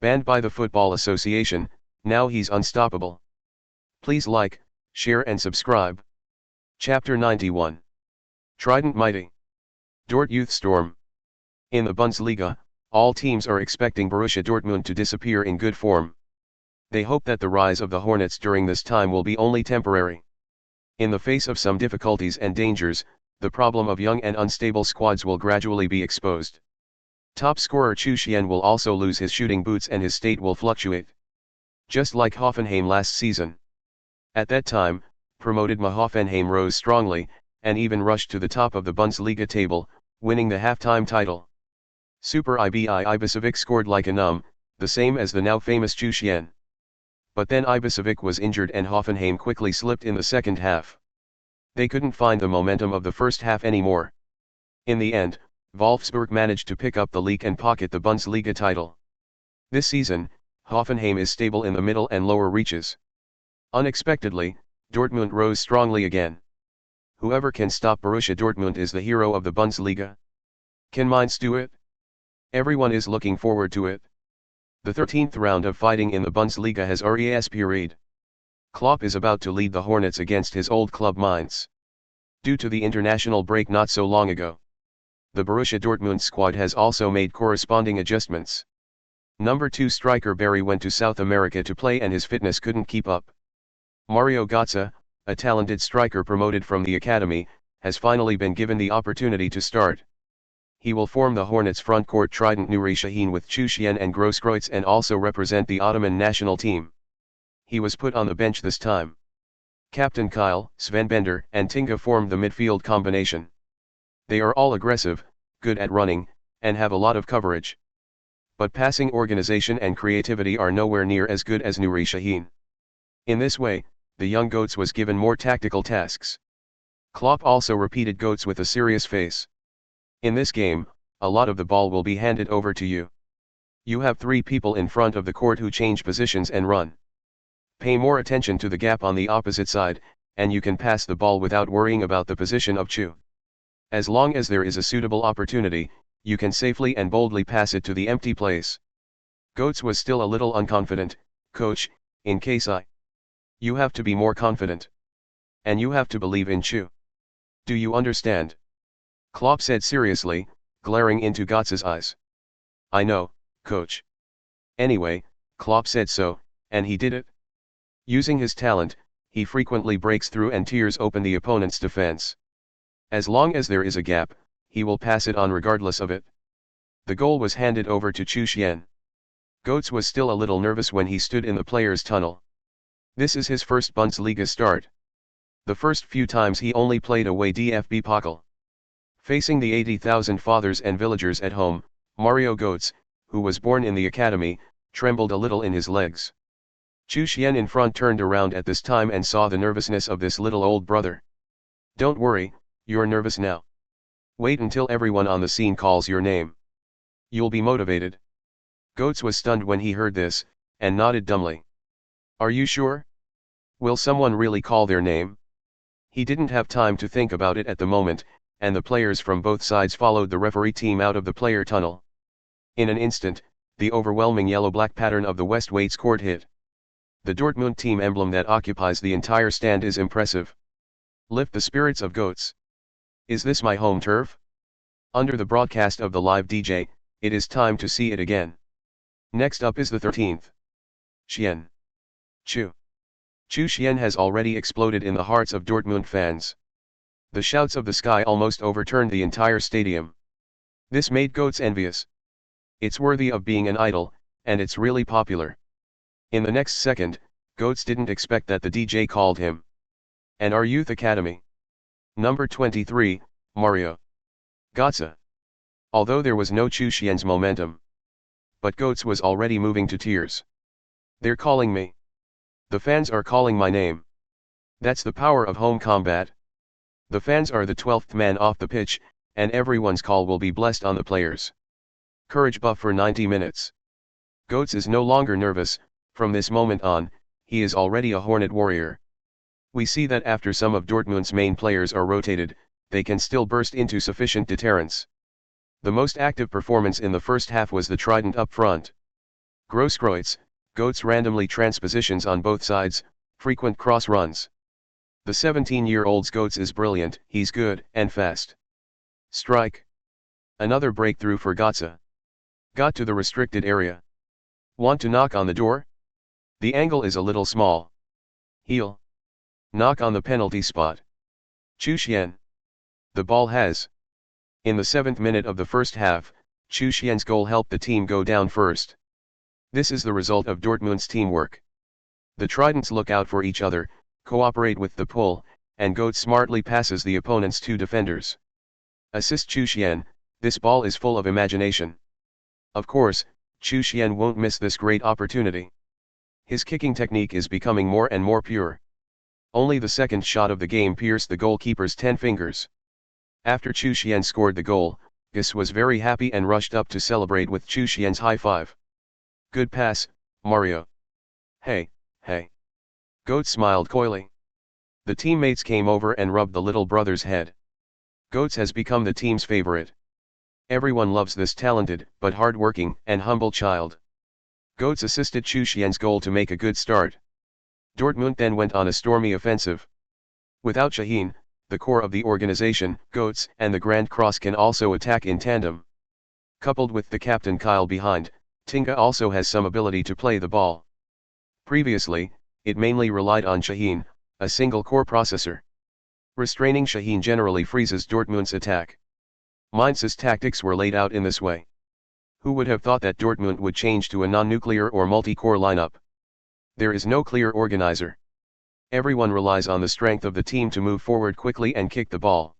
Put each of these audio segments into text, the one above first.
Banned by the Football Association, now he's unstoppable. Please like, share and subscribe. Chapter 91. Trident Mighty. Dort Youth Storm. In the Bundesliga, all teams are expecting Borussia Dortmund to disappear in good form. They hope that the rise of the Hornets during this time will be only temporary. In the face of some difficulties and dangers, the problem of young and unstable squads will gradually be exposed. Top scorer Chu Xuan will also lose his shooting boots and his state will fluctuate. Just like Hoffenheim last season. At that time, promoted Hoffenheim rose strongly, and even rushed to the top of the Bundesliga table, winning the half-time title. Super Ibisevic scored like a the same as the now famous Chu Xuan. But then Ibisevic was injured and Hoffenheim quickly slipped in the second half. They couldn't find the momentum of the first half anymore. In the end, Wolfsburg managed to pick up the league and pocket the Bundesliga title. This season, Hoffenheim is stable in the middle and lower reaches. Unexpectedly, Dortmund rose strongly again. Whoever can stop Borussia Dortmund is the hero of the Bundesliga. Can Mainz do it? Everyone is looking forward to it. The 13th round of fighting in the Bundesliga has already period. Klopp is about to lead the Hornets against his old club Mainz. Due to the international break not so long ago, the Borussia Dortmund squad has also made corresponding adjustments. Number 2 striker Barry went to South America to play and his fitness couldn't keep up. Mario Götze, a talented striker promoted from the academy, has finally been given the opportunity to start. He will form the Hornets' frontcourt trident Nuri Sahin with Chu Xuan and Grosskreutz and also represent the Ottoman national team. He was put on the bench this time. Captain Kyle, Sven Bender and Tinga formed the midfield combination. They are all aggressive, good at running, and have a lot of coverage. But passing organization and creativity are nowhere near as good as Nuri Sahin. In this way, the young Goats was given more tactical tasks. Klopp also repeated Goats with a serious face. In this game, a lot of the ball will be handed over to you. You have 3 people in front of the court who change positions and run. Pay more attention to the gap on the opposite side, and you can pass the ball without worrying about the position of Chu. As long as there is a suitable opportunity, you can safely and boldly pass it to the empty place. Goats was still a little unconfident. Coach, in case You have to be more confident. And you have to believe in Chu. Do you understand? Klopp said seriously, glaring into Götze's eyes. I know, coach. Anyway, Klopp said so, and he did it. Using his talent, he frequently breaks through and tears open the opponent's defense. As long as there is a gap, he will pass it on regardless of it. The goal was handed over to Chu Xuan. Goats was still a little nervous when he stood in the players' tunnel. This is his first Bundesliga start. The first few times he only played away DFB Pokal. Facing the 80,000 fathers and villagers at home, Mario Götze, who was born in the academy, trembled a little in his legs. Chu Xuan in front turned around at this time and saw the nervousness of this little old brother. Don't worry, you're nervous now. Wait until everyone on the scene calls your name. You'll be motivated. Götze was stunned when he heard this, and nodded dumbly. Are you sure? Will someone really call their name? He didn't have time to think about it at the moment, and the players from both sides followed the referee team out of the player tunnel. In an instant, the overwhelming yellow-black pattern of the West Waits court hit. The Dortmund team emblem that occupies the entire stand is impressive. Lift the spirits of Goats. Is this my home turf? Under the broadcast of the live DJ, it is time to see it again. Next up is the 13th. Xuan. Chu. Chu Xuan has already exploded in the hearts of Dortmund fans. The shouts of the sky almost overturned the entire stadium. This made Goats envious. It's worthy of being an idol, and it's really popular. In the next second, Goats didn't expect that the DJ called him. And our youth academy. Number 23, Mario Götze. Although there was no Chu Xuan's momentum. But Goats was already moving to tears. They're calling me. The fans are calling my name. That's the power of home combat. The fans are the 12th man off the pitch, and everyone's call will be blessed on the players. Courage buff for 90 minutes. Goats is no longer nervous. From this moment on, he is already a Hornet warrior. We see that after some of Dortmund's main players are rotated, they can still burst into sufficient deterrence. The most active performance in the first half was the trident up front. Grosskreutz, Goats randomly transpositions on both sides, frequent cross runs. The 17-year-old's Goats is brilliant, he's good and fast. Strike. Another breakthrough for Gotze. Got to the restricted area. Want to knock on the door? The angle is a little small. Heel. Knock on the penalty spot. Chu Xuan. The ball has. In the 7th minute of the first half, Chu Xuan's goal helped the team go down first. This is the result of Dortmund's teamwork. The Tridents look out for each other, cooperate with the pull, and Goats smartly passes the opponent's two defenders. Assist Chu Xuan, this ball is full of imagination. Of course, Chu Xuan won't miss this great opportunity. His kicking technique is becoming more and more pure. Only the second shot of the game pierced the goalkeeper's 10 fingers. After Chu Xuan scored the goal, Gus was very happy and rushed up to celebrate with Chu Xuan's high five. Good pass, Mario. Hey, hey. Goats smiled coyly. The teammates came over and rubbed the little brother's head. Goats has become the team's favorite. Everyone loves this talented, but hard-working, and humble child. Goats assisted Chu Xuan's goal to make a good start. Dortmund then went on a stormy offensive. Without Şahin, the core of the organization, Goats and the Grand Cross can also attack in tandem. Coupled with the captain Kyle behind, Tinga also has some ability to play the ball. Previously, it mainly relied on Şahin, a single core processor. Restraining Şahin generally freezes Dortmund's attack. Mainz's tactics were laid out in this way. Who would have thought that Dortmund would change to a non-nuclear or multi-core lineup? There is no clear organizer. Everyone relies on the strength of the team to move forward quickly and kick the ball.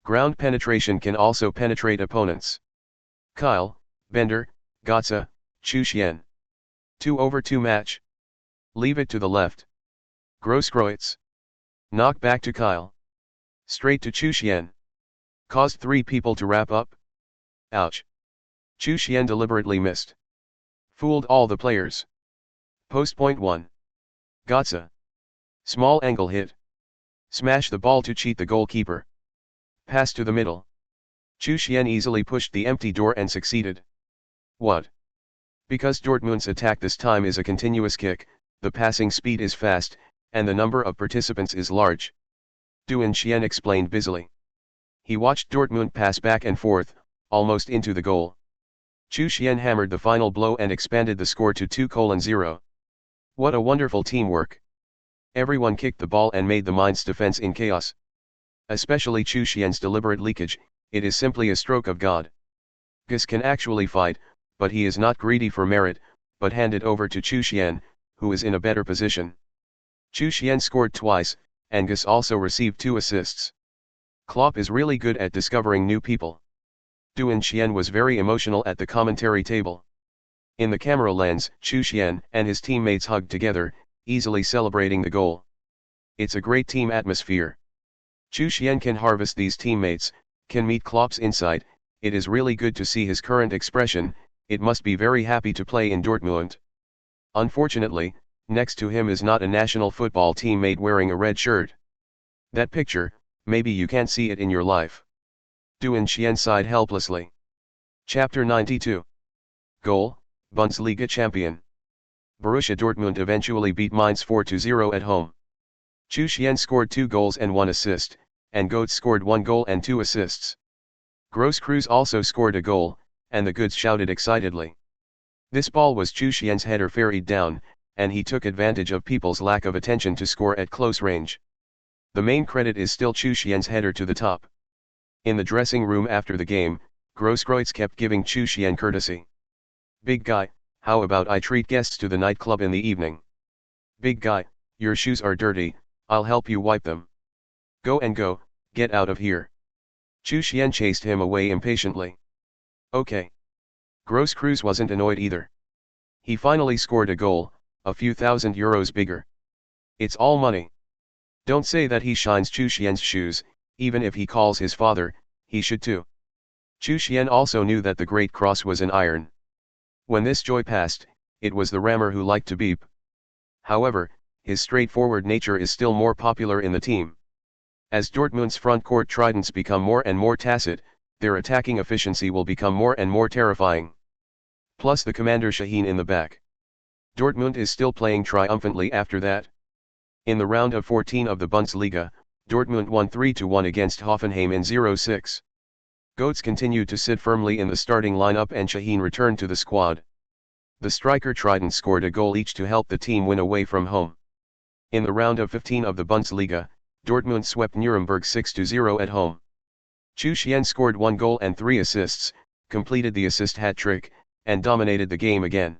Ground penetration can also penetrate opponents. Kyle, Bender, Gotze, Chu Xuan. 2-over-2 match. Leave it to the left. Grosskreutz. Knock back to Kyle. Straight to Chu Xuan. Caused 3 people to wrap up. Ouch. Chu Xuan deliberately missed. Fooled all the players. Post point 1. Gotze. Small angle hit. Smash the ball to cheat the goalkeeper. Pass to the middle. Chu Xuan easily pushed the empty door and succeeded. What? Because Dortmund's attack this time is a continuous kick, the passing speed is fast, and the number of participants is large. Du Xuan explained busily. He watched Dortmund pass back and forth, almost into the goal. Chu Xuan hammered the final blow and expanded the score to 2-0. What a wonderful teamwork. Everyone kicked the ball and made the Mainz defense in chaos. Especially Chu Xuan's deliberate leakage, it is simply a stroke of God. Gus can actually fight, but he is not greedy for merit, but handed over to Chu Xuan, who is in a better position. Chu Xuan scored twice, and Gus also received 2 assists. Klopp is really good at discovering new people. Du Xuan was very emotional at the commentary table. In the camera lens, Chu Xuan and his teammates hugged together, easily celebrating the goal. It's a great team atmosphere. Chu Xuan can harvest these teammates, can meet Klopp's insight, it is really good to see his current expression, it must be very happy to play in Dortmund. Unfortunately, next to him is not a national football teammate wearing a red shirt. That picture, maybe you can't see it in your life. Du Xuan sighed helplessly. Chapter 92. Goal, Bundesliga champion. Borussia Dortmund eventually beat Mainz 4-0 at home. Chu Xuan scored 2 goals and 1 assist, and Goats scored 1 goal and 2 assists. Grosskreutz also scored a goal, and the Goods shouted excitedly. This ball was Chu Xuan's header ferried down, and he took advantage of people's lack of attention to score at close range. The main credit is still Chu Xuan's header to the top. In the dressing room after the game, Grosskreutz kept giving Chu Xuan courtesy. Big guy, how about I treat guests to the nightclub in the evening? Big guy, your shoes are dirty, I'll help you wipe them. Go and go, get out of here. Chu Xuan chased him away impatiently. Okay. Grosskreutz wasn't annoyed either. He finally scored a goal, a few €1,000 bigger. It's all money. Don't say that he shines Chu Xuan's shoes, even if he calls his father, he should too. Chu Xuan also knew that the Great Cross was an iron. When this joy passed, it was the rammer who liked to beep. However, his straightforward nature is still more popular in the team. As Dortmund's front court tridents become more and more tacit, their attacking efficiency will become more and more terrifying. Plus the commander Şahin in the back. Dortmund is still playing triumphantly after that. In the round of 14 of the Bundesliga, Dortmund won 3-1 against Hoffenheim in 0-6. Goetz continued to sit firmly in the starting lineup and Şahin returned to the squad. The striker Trident scored a goal each to help the team win away from home. In the round of 15 of the Bundesliga, Dortmund swept Nuremberg 6-0 at home. Chu Xuan scored 1 goal and 3 assists, completed the assist hat-trick, and dominated the game again.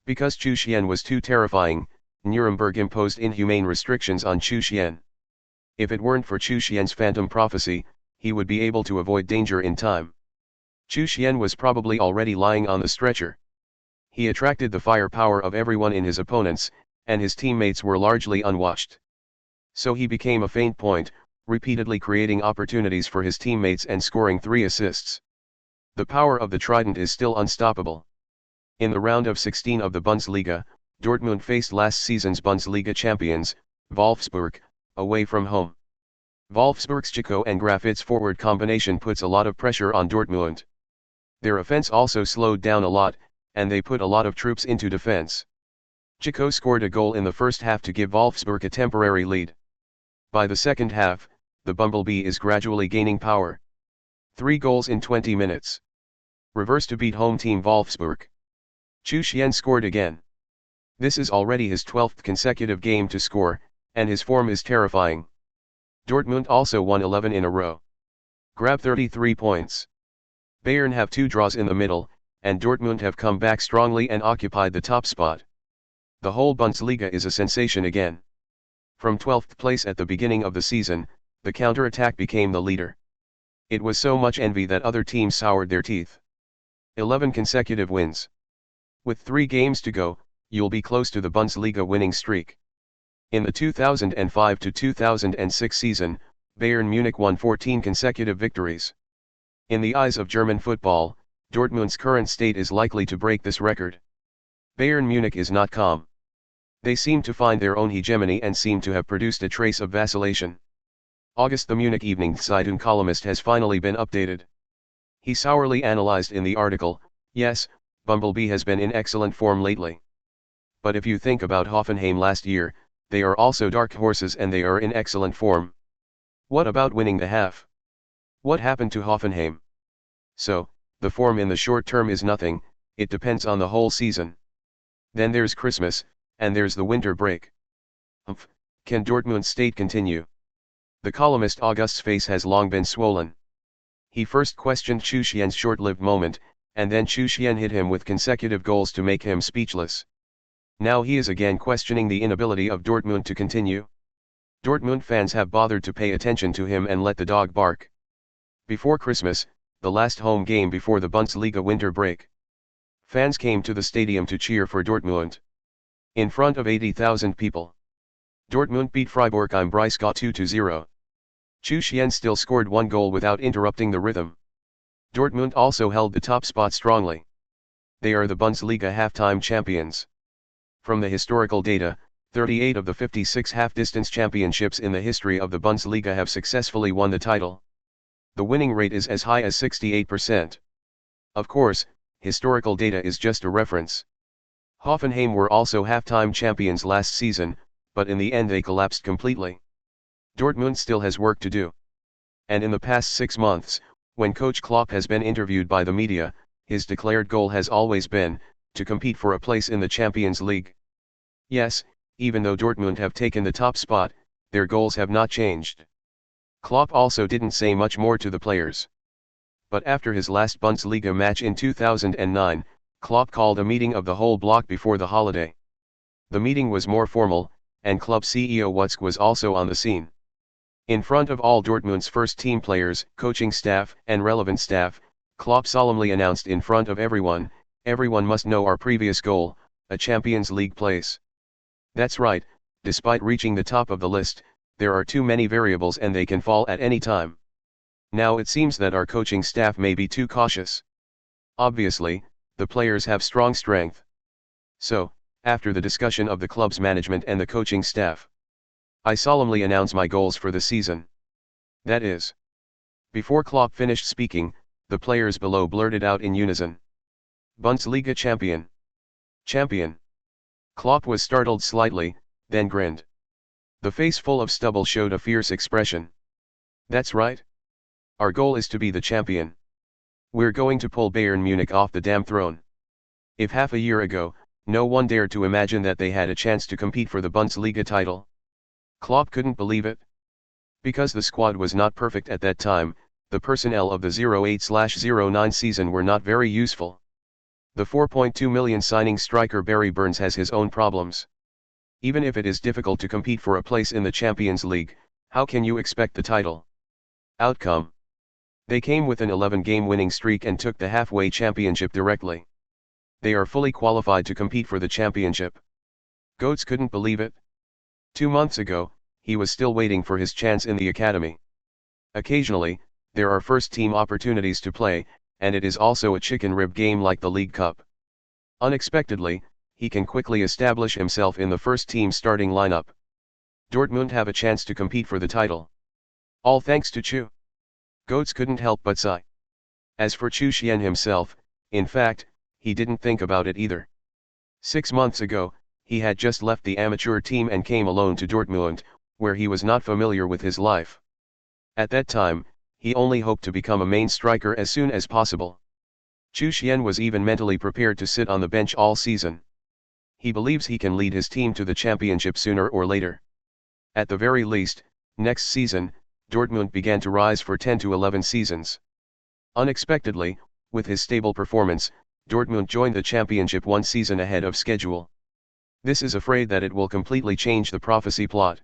Because Chu Xuan was too terrifying, Nuremberg imposed inhumane restrictions on Chu Xuan. If it weren't for Chu Xuan's phantom prophecy, he would be able to avoid danger in time. Chu Xuan was probably already lying on the stretcher. He attracted the firepower of everyone in his opponents, and his teammates were largely unwashed. So he became a faint point, repeatedly creating opportunities for his teammates and scoring 3 assists. The power of the Trident is still unstoppable. In the round of 16 of the Bundesliga, Dortmund faced last season's Bundesliga champions, Wolfsburg, away from home. Wolfsburg's Chico and Grafit's forward combination puts a lot of pressure on Dortmund. Their offense also slowed down a lot, and they put a lot of troops into defense. Chico scored a goal in the first half to give Wolfsburg a temporary lead. By the second half, the Bumblebee is gradually gaining power. 3 goals in 20 minutes. Reverse to beat home team Wolfsburg. Chu Xuan scored again. This is already his 12th consecutive game to score, and his form is terrifying. Dortmund also won 11 in a row. Grab 33 points. Bayern have 2 draws in the middle, and Dortmund have come back strongly and occupied the top spot. The whole Bundesliga is a sensation again. From 12th place at the beginning of the season, the counter-attack became the leader. It was so much envy that other teams soured their teeth. 11 consecutive wins. With 3 games to go, you'll be close to the Bundesliga winning streak. In the 2005 to 2006 season, Bayern Munich won 14 consecutive victories. In the eyes of German football, Dortmund's current state is likely to break this record. Bayern Munich is not calm. They seem to find their own hegemony and seem to have produced a trace of vacillation. August. The Munich Evening Zeitung columnist has finally been updated. He sourly analyzed in the article, "Yes, Bumblebee has been in excellent form lately. But if you think about Hoffenheim last year, they are also dark horses and they are in excellent form. What about winning the half? What happened to Hoffenheim? So, the form in the short term is nothing, it depends on the whole season. Then there's Christmas, and there's the winter break. Can Dortmund's state continue?" The columnist August's face has long been swollen. He first questioned Chu Xuan's short-lived moment, and then Chu Xuan hit him with consecutive goals to make him speechless. Now he is again questioning the inability of Dortmund to continue. Dortmund fans have bothered to pay attention to him and let the dog bark. Before Christmas, the last home game before the Bundesliga winter break, fans came to the stadium to cheer for Dortmund. In front of 80,000 people. Dortmund beat Freiburg im Breisgau 2-0. Chu Xuan still scored 1 goal without interrupting the rhythm. Dortmund also held the top spot strongly. They are the Bundesliga halftime champions. From the historical data, 38 of the 56 half-distance championships in the history of the Bundesliga have successfully won the title. The winning rate is as high as 68%. Of course, historical data is just a reference. Hoffenheim were also halftime champions last season, but in the end they collapsed completely. Dortmund still has work to do. And in the past 6 months, when coach Klopp has been interviewed by the media, his declared goal has always been to compete for a place in the Champions League. Yes, even though Dortmund have taken the top spot, their goals have not changed. Klopp also didn't say much more to the players. But after his last Bundesliga match in 2009, Klopp called a meeting of the whole block before the holiday. The meeting was more formal, and club CEO Watzke was also on the scene. In front of all Dortmund's first-team players, coaching staff, and relevant staff, Klopp solemnly announced in front of everyone must know our previous goal, a Champions League place. That's right, despite reaching the top of the list, there are too many variables and they can fall at any time. Now it seems that our coaching staff may be too cautious. Obviously, the players have strong strength. So, after the discussion of the club's management and the coaching staff, I solemnly announce my goals for the season. That is. Before Klopp finished speaking, the players below blurted out in unison. Bundesliga champion. Champion. Klopp was startled slightly, then grinned. The face full of stubble showed a fierce expression. That's right. Our goal is to be the champion. We're going to pull Bayern Munich off the damn throne. If half a year ago, no one dared to imagine that they had a chance to compete for the Bundesliga title. Klopp couldn't believe it. Because the squad was not perfect at that time, the personnel of the 08/09 season were not very useful. The 4.2 million signing striker Barry Burns has his own problems. Even if it is difficult to compete for a place in the Champions League, how can you expect the title? Outcome. They came with an 11-game winning streak and took the halfway championship directly. They are fully qualified to compete for the championship. Goetz couldn't believe it. 2 months ago, he was still waiting for his chance in the academy. Occasionally, there are first-team opportunities to play, and it is also a chicken rib game like the League Cup. Unexpectedly, he can quickly establish himself in the first-team starting lineup. Dortmund have a chance to compete for the title. All thanks to Chu. Goetz couldn't help but sigh. As for Chu Xuan himself, in fact, he didn't think about it either. 6 months ago, he had just left the amateur team and came alone to Dortmund, where he was not familiar with his life. At that time, he only hoped to become a main striker as soon as possible. Chu Xuan was even mentally prepared to sit on the bench all season. He believes he can lead his team to the championship sooner or later. At the very least, next season, Dortmund began to rise for 10 to 11 seasons. Unexpectedly, with his stable performance, Dortmund joined the championship 1 season ahead of schedule. This is afraid that it will completely change the prophecy plot.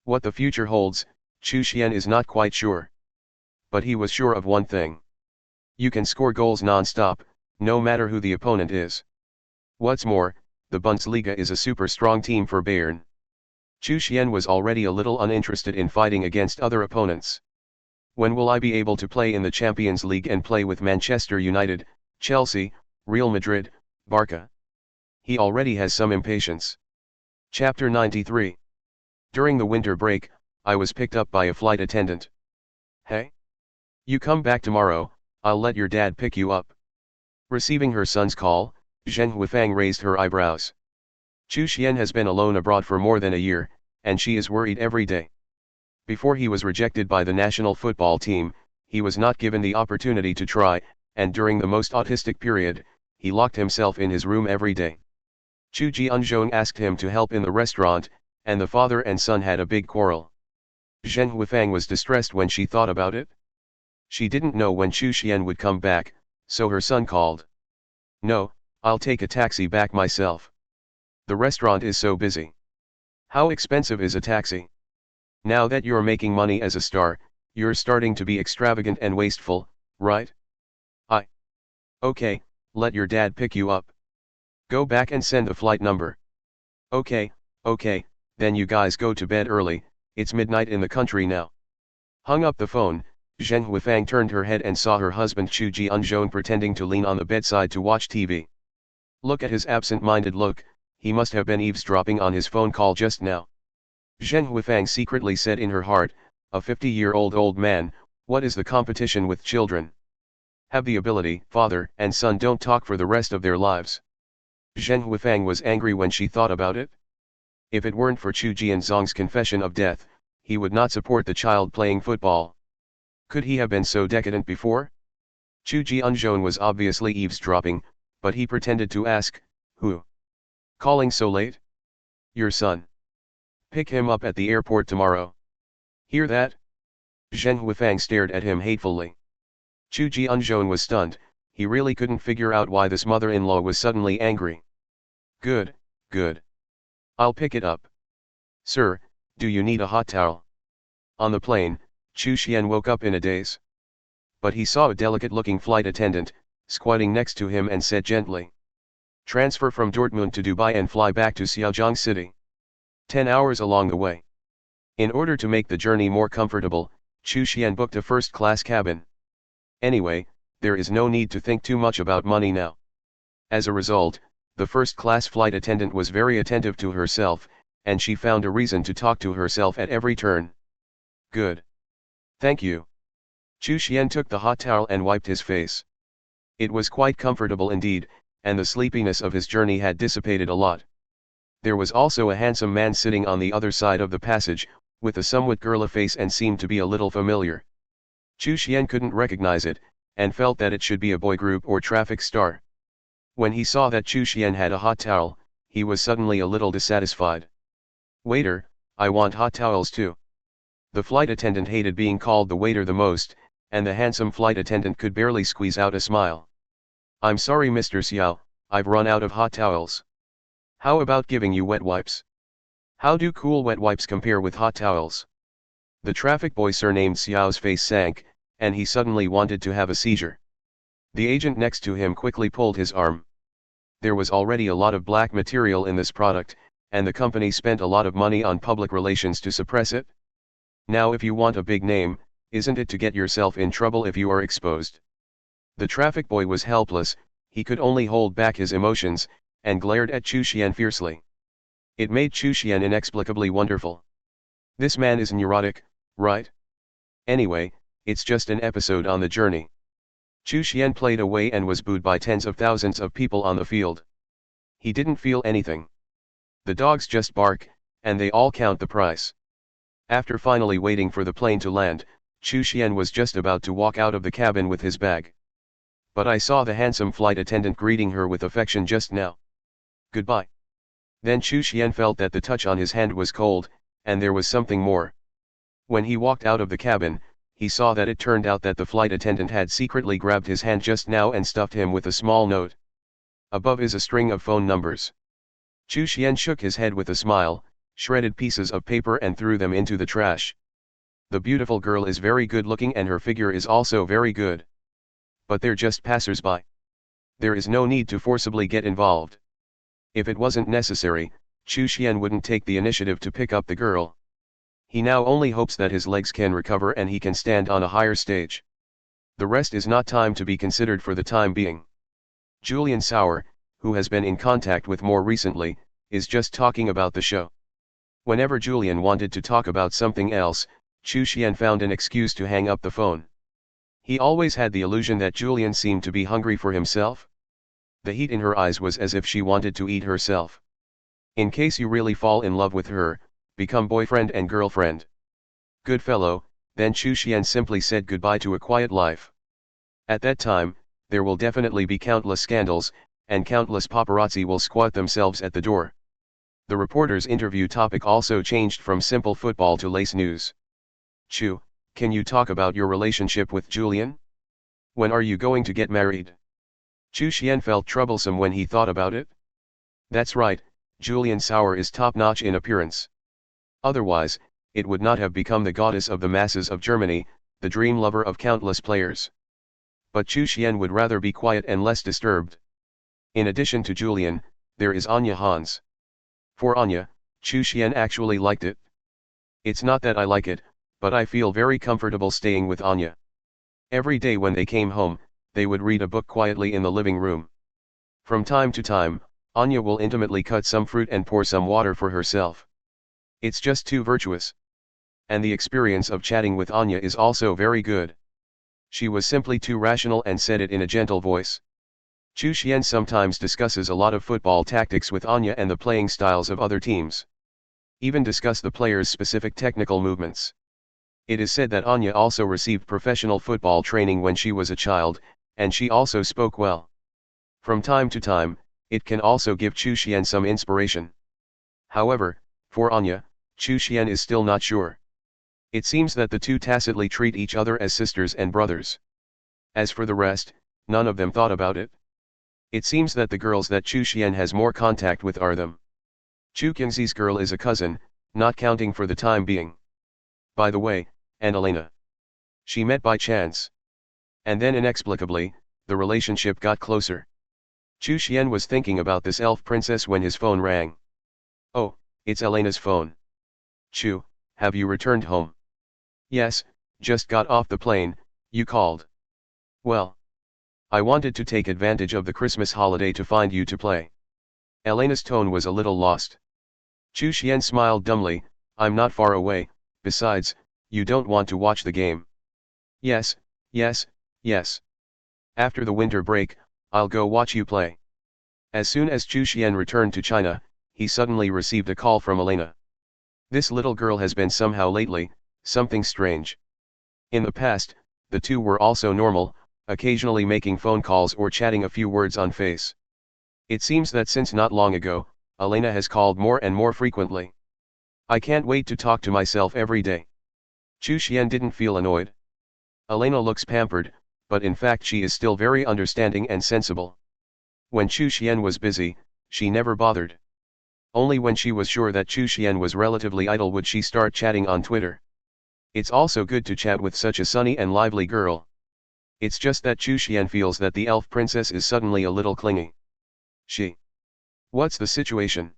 What the future holds, Chu Xuan is not quite sure. But he was sure of one thing. You can score goals non-stop, no matter who the opponent is. What's more, the Bundesliga is a super strong team for Bayern. Chu Xuan was already a little uninterested in fighting against other opponents. When will I be able to play in the Champions League and play with Manchester United, Chelsea, Real Madrid, Barca? He already has some impatience. Chapter 93. During the winter break, I was picked up by a flight attendant. Hey? You come back tomorrow, I'll let your dad pick you up. Receiving her son's call, Zheng Huifang raised her eyebrows. Chu Xuan has been alone abroad for more than a year, and she is worried every day. Before he was rejected by the national football team, he was not given the opportunity to try, and during the most autistic period, he locked himself in his room every day. Chu Jianzhong asked him to help in the restaurant, and the father and son had a big quarrel. Zheng Huifang was distressed when she thought about it. She didn't know when Chu Xuan would come back, so her son called. No, I'll take a taxi back myself. The restaurant is so busy. How expensive is a taxi? Now that you're making money as a star, you're starting to be extravagant and wasteful, right? Okay, let your dad pick you up. Go back and send the flight number. Okay, then you guys go to bed early, it's midnight in the country now. Hung up the phone, Zheng Huifang turned her head and saw her husband Chu Jianzhong pretending to lean on the bedside to watch TV. Look at his absent-minded look, he must have been eavesdropping on his phone call just now. Zheng Huifang secretly said in her heart, a 50-year-old old man, what is the competition with children? Have the ability, father and son don't talk for the rest of their lives. Zheng Huifang was angry when she thought about it. If it weren't for Chu Jianzhong's confession of death, he would not support the child playing football. Could he have been so decadent before? Chu Jianzhong was obviously eavesdropping, but he pretended to ask, who? Calling so late? Your son. Pick him up at the airport tomorrow. Hear that? Zheng Huifang stared at him hatefully. Chu Jianzhong was stunned, he really couldn't figure out why this mother-in-law was suddenly angry. Good. I'll pick it up. Sir, do you need a hot towel? On the plane, Chu Xuan woke up in a daze. But he saw a delicate-looking flight attendant, squatting next to him and said gently. Transfer from Dortmund to Dubai and fly back to Xiaojiang City. 10 hours along the way. In order to make the journey more comfortable, Chu Xuan booked a first-class cabin. Anyway, there is no need to think too much about money now. As a result, the first-class flight attendant was very attentive to herself, and she found a reason to talk to herself at every turn. Good. Thank you. Chu Xuan took the hot towel and wiped his face. It was quite comfortable indeed, and the sleepiness of his journey had dissipated a lot. There was also a handsome man sitting on the other side of the passage, with a somewhat girly face and seemed to be a little familiar. Chu Xuan couldn't recognize it, and felt that it should be a boy group or traffic star. When he saw that Chu Xuan had a hot towel, he was suddenly a little dissatisfied. "Waiter, I want hot towels too." The flight attendant hated being called the waiter the most, and the handsome flight attendant could barely squeeze out a smile. "I'm sorry Mr. Xiao, I've run out of hot towels. How about giving you wet wipes? How do cool wet wipes compare with hot towels?" The traffic boy surnamed Xiao's face sank, and he suddenly wanted to have a seizure. The agent next to him quickly pulled his arm. There was already a lot of black material in this product, and the company spent a lot of money on public relations to suppress it. Now if you want a big name, isn't it to get yourself in trouble if you are exposed? The traffic boy was helpless, he could only hold back his emotions, and glared at Chu Xuan fiercely. It made Chu Xuan inexplicably wonderful. This man is neurotic, right? Anyway, it's just an episode on the journey. Chu Xuan played away and was booed by tens of thousands of people on the field. He didn't feel anything. The dogs just bark, and they all count the price. After finally waiting for the plane to land, Chu Xuan was just about to walk out of the cabin with his bag. "But I saw the handsome flight attendant greeting her with affection just now. Goodbye." Then Chu Xuan felt that the touch on his hand was cold, and there was something more. When he walked out of the cabin, he saw that it turned out that the flight attendant had secretly grabbed his hand just now and stuffed him with a small note. Above is a string of phone numbers. Chu Xuan shook his head with a smile, shredded pieces of paper and threw them into the trash. The beautiful girl is very good looking and her figure is also very good. But they're just passers-by. There is no need to forcibly get involved. If it wasn't necessary, Chu Xuan wouldn't take the initiative to pick up the girl. He now only hopes that his legs can recover and he can stand on a higher stage. The rest is not time to be considered for the time being. Julian Sauer, who has been in contact with more recently, is just talking about the show. Whenever Julian wanted to talk about something else, Chu Xuan found an excuse to hang up the phone. He always had the illusion that Julian seemed to be hungry for himself. The heat in her eyes was as if she wanted to eat herself. In case you really fall in love with her, become boyfriend and girlfriend. Good fellow, then Chu Xuan simply said goodbye to a quiet life. At that time, there will definitely be countless scandals, and countless paparazzi will squat themselves at the door. The reporter's interview topic also changed from simple football to lace news. "Chu, can you talk about your relationship with Julian? When are you going to get married?" Chu Xuan felt troublesome when he thought about it. That's right, Julian Sauer is top-notch in appearance. Otherwise, it would not have become the goddess of the masses of Germany, the dream lover of countless players. But Chu Xuan would rather be quiet and less disturbed. In addition to Julian, there is Anya Hans. For Anya, Chu Xuan actually liked it. "It's not that I like it, but I feel very comfortable staying with Anya." Every day when they came home, they would read a book quietly in the living room. From time to time, Anya will intimately cut some fruit and pour some water for herself. It's just too virtuous. And the experience of chatting with Anya is also very good. She was simply too rational and said it in a gentle voice. Chu Xuan sometimes discusses a lot of football tactics with Anya and the playing styles of other teams. Even discuss the players' specific technical movements. It is said that Anya also received professional football training when she was a child, and she also spoke well. From time to time, it can also give Chu Xuan some inspiration. However, for Anya, Chu Xuan is still not sure. It seems that the two tacitly treat each other as sisters and brothers. As for the rest, none of them thought about it. It seems that the girls that Chu Xuan has more contact with are them. Chu Qingzi's girl is a cousin, not counting for the time being. By the way, and Elena. She met by chance. And then inexplicably, the relationship got closer. Chu Xuan was thinking about this elf princess when his phone rang. "Oh, it's Elena's phone." "Chu, have you returned home?" "Yes, just got off the plane, you called." "Well, I wanted to take advantage of the Christmas holiday to find you to play." Elena's tone was a little lost. Chu Xuan smiled dumbly. "I'm not far away, besides, you don't want to watch the game." Yes. After the winter break, I'll go watch you play." As soon as Chu Xuan returned to China, he suddenly received a call from Elena. This little girl has been somehow lately, something strange. In the past, the two were also normal, occasionally making phone calls or chatting a few words on Face. It seems that since not long ago, Elena has called more and more frequently. I can't wait to talk to myself every day. Chu Xuan didn't feel annoyed. Elena looks pampered, but in fact she is still very understanding and sensible. When Chu Xuan was busy, she never bothered. Only when she was sure that Chu Xuan was relatively idle would she start chatting on Twitter. It's also good to chat with such a sunny and lively girl. It's just that Chu Xuan feels that the elf princess is suddenly a little clingy. What's the situation?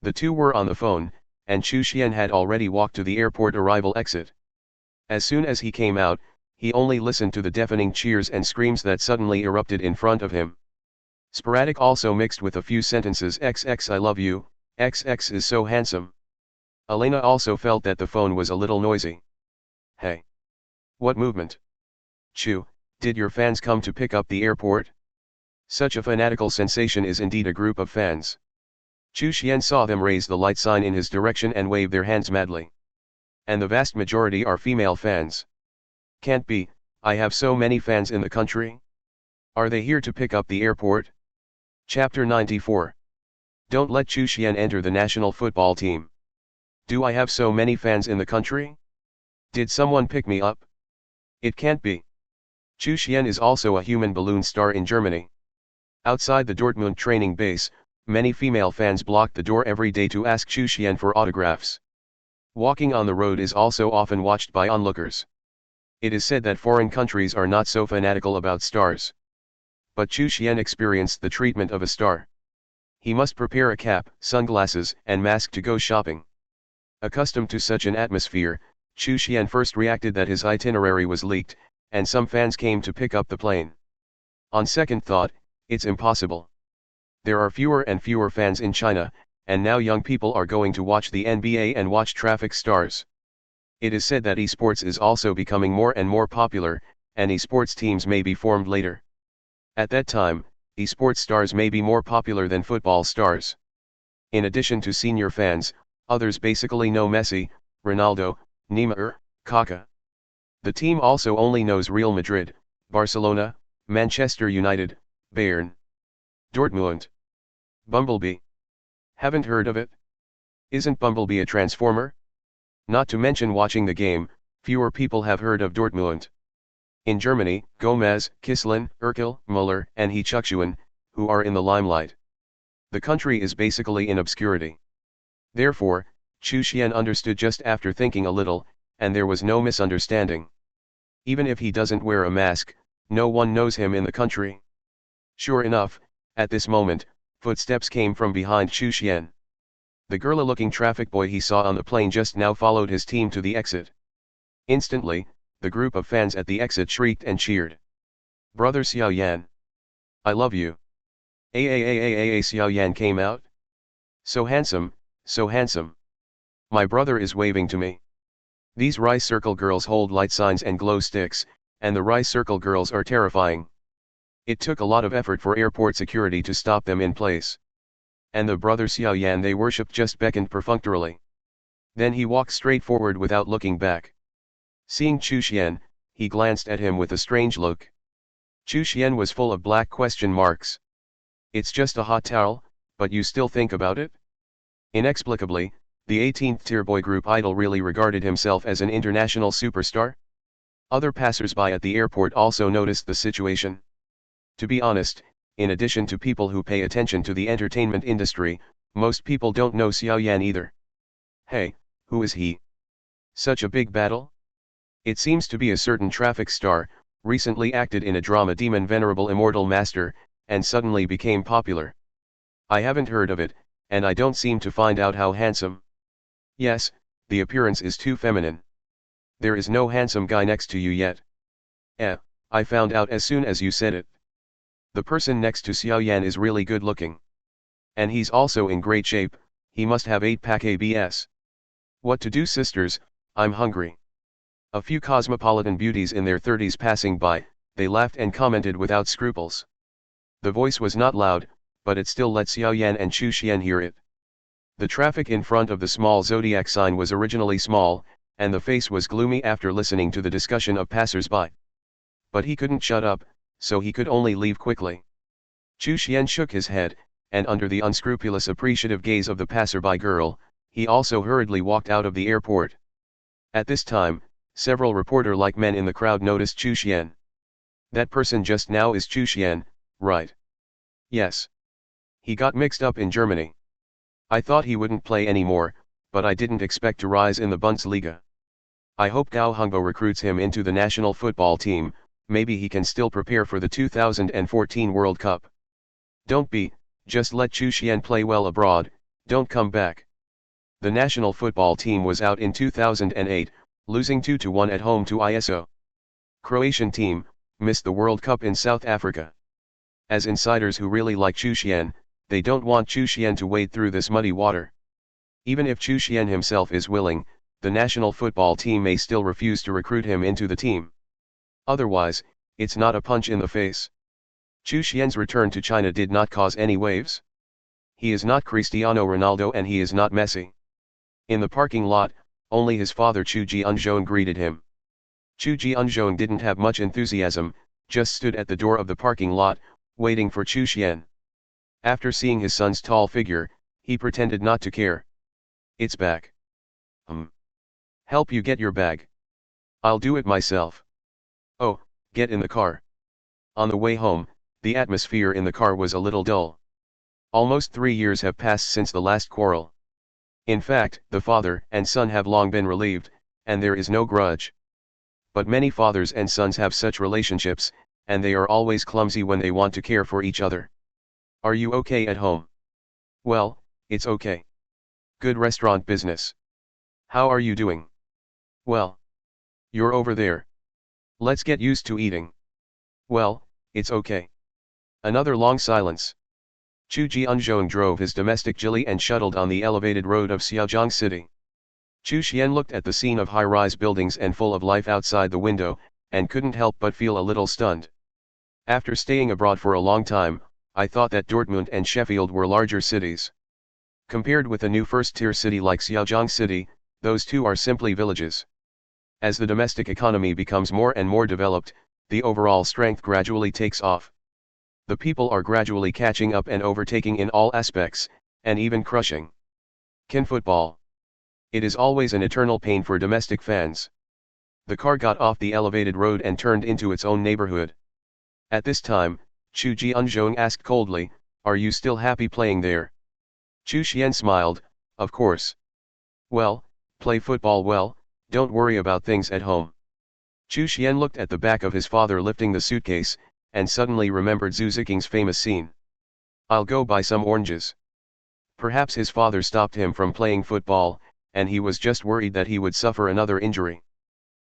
The two were on the phone, and Chu Xuan had already walked to the airport arrival exit. As soon as he came out, he only listened to the deafening cheers and screams that suddenly erupted in front of him. Sporadic also mixed with a few sentences: XX I love you, XX is so handsome. Elena also felt that the phone was a little noisy. Hey! What movement? Chu, did your fans come to pick up the airport? Such a fanatical sensation is indeed a group of fans. Chu Xuan saw them raise the light sign in his direction and wave their hands madly. And the vast majority are female fans. Can't be, I have so many fans in the country. Are they here to pick up the airport? Chapter 94. Don't let Chu Xuan enter the national football team. Do I have so many fans in the country? Did someone pick me up? It can't be. Chu Xuan is also a human balloon star in Germany. Outside the Dortmund training base, many female fans blocked the door every day to ask Chu Xuan for autographs. Walking on the road is also often watched by onlookers. It is said that foreign countries are not so fanatical about stars. But Chu Xuan experienced the treatment of a star. He must prepare a cap, sunglasses, and mask to go shopping. Accustomed to such an atmosphere, Chu Xuan first reacted that his itinerary was leaked, and some fans came to pick up the plane. On second thought, it's impossible. There are fewer and fewer fans in China, and now young people are going to watch the NBA and watch traffic stars. It is said that esports is also becoming more and more popular, and esports teams may be formed later. At that time, esports stars may be more popular than football stars. In addition to senior fans, others basically know Messi, Ronaldo, Neymar, Kaká. The team also only knows Real Madrid, Barcelona, Manchester United, Bayern, Dortmund. Bumblebee. Haven't heard of it? Isn't Bumblebee a transformer? Not to mention watching the game, fewer people have heard of Dortmund. In Germany, Gomez, Kislin, Erkel, Müller, and Chu Xuan, who are in the limelight. The country is basically in obscurity. Therefore, Chu Xuan understood just after thinking a little, and there was no misunderstanding. Even if he doesn't wear a mask, no one knows him in the country. Sure enough, at this moment, footsteps came from behind Chu Xuan. The girly-looking traffic boy he saw on the plane just now followed his team to the exit. Instantly, the group of fans at the exit shrieked and cheered. Brother Xiao Yan. I love you. Xiao Yan came out. So handsome, so handsome. My brother is waving to me. These rice circle girls hold light signs and glow sticks, and the rice circle girls are terrifying. It took a lot of effort for airport security to stop them in place. And the brother Xiao Yan they worshipped just beckoned perfunctorily. Then he walked straight forward without looking back. Seeing Chu Xuan, he glanced at him with a strange look. Chu Xuan was full of black question marks. It's just a hot towel, but you still think about it? Inexplicably, the 18th tier boy group idol really regarded himself as an international superstar? Other passers-by at the airport also noticed the situation. To be honest, in addition to people who pay attention to the entertainment industry, most people don't know Xiao Yan either. Hey, who is he? Such a big battle? It seems to be a certain traffic star, recently acted in a drama Demon Venerable Immortal Master, and suddenly became popular. I haven't heard of it, and I don't seem to find out how handsome. Yes, the appearance is too feminine. There is no handsome guy next to you yet. I found out as soon as you said it. The person next to Xiao Yan is really good looking. And he's also in great shape, he must have 8-pack abs. What to do, sisters, I'm hungry. A few cosmopolitan beauties in their 30s passing by, they laughed and commented without scruples. The voice was not loud, but it still let Xiao Yan and Chu Xuan hear it. The traffic in front of the small zodiac sign was originally small, and the face was gloomy after listening to the discussion of passers-by. But he couldn't shut up, so he could only leave quickly. Chu Xuan shook his head, and under the unscrupulous appreciative gaze of the passerby girl, he also hurriedly walked out of the airport. At this time, several reporter-like men in the crowd noticed Chu Xuan. That person just now is Chu Xuan, right? Yes. He got mixed up in Germany. I thought he wouldn't play anymore, but I didn't expect to rise in the Bundesliga. I hope Gao Hongbo recruits him into the national football team, maybe he can still prepare for the 2014 World Cup. Just let Chu Xuan play well abroad, don't come back. The national football team was out in 2008, losing 2-1 at home to ISO. Croatian team, missed the World Cup in South Africa. As insiders who really like Chu Xuan, they don't want Chu Xuan to wade through this muddy water. Even if Chu Xuan himself is willing, the national football team may still refuse to recruit him into the team. Otherwise, it's not a punch in the face. Chu Xuan's return to China did not cause any waves. He is not Cristiano Ronaldo and he is not Messi. In the parking lot, only his father Chu Jianzhong greeted him. Chu Jianzhong didn't have much enthusiasm, just stood at the door of the parking lot, waiting for Chu Xuan. After seeing his son's tall figure, he pretended not to care. It's back. Help you get your bag. I'll do it myself. Oh, get in the car. On the way home, the atmosphere in the car was a little dull. Almost 3 years have passed since the last quarrel. In fact, the father and son have long been relieved, and there is no grudge. But many fathers and sons have such relationships, and they are always clumsy when they want to care for each other. Are you okay at home? Well, it's okay. Good restaurant business. How are you doing? Well. You're over there. Let's get used to eating. Well, it's okay. Another long silence. Chu Jianzhong drove his domestic Geely and shuttled on the elevated road of Xiaojiang City. Chu Xuan looked at the scene of high-rise buildings and full of life outside the window, and couldn't help but feel a little stunned. After staying abroad for a long time, I thought that Dortmund and Sheffield were larger cities. Compared with a new first-tier city like Xiaojiang City, those two are simply villages. As the domestic economy becomes more and more developed, the overall strength gradually takes off. The people are gradually catching up and overtaking in all aspects, and even crushing. Can football? It is always an eternal pain for domestic fans. The car got off the elevated road and turned into its own neighborhood. At this time, Chu Jianzhong asked coldly, "Are you still happy playing there?" Chu Xuan smiled, "Of course. Well, play football well, don't worry about things at home." Chu Xuan looked at the back of his father lifting the suitcase, and suddenly remembered Zhu Zixing's famous scene. "I'll go buy some oranges." Perhaps his father stopped him from playing football, and he was just worried that he would suffer another injury.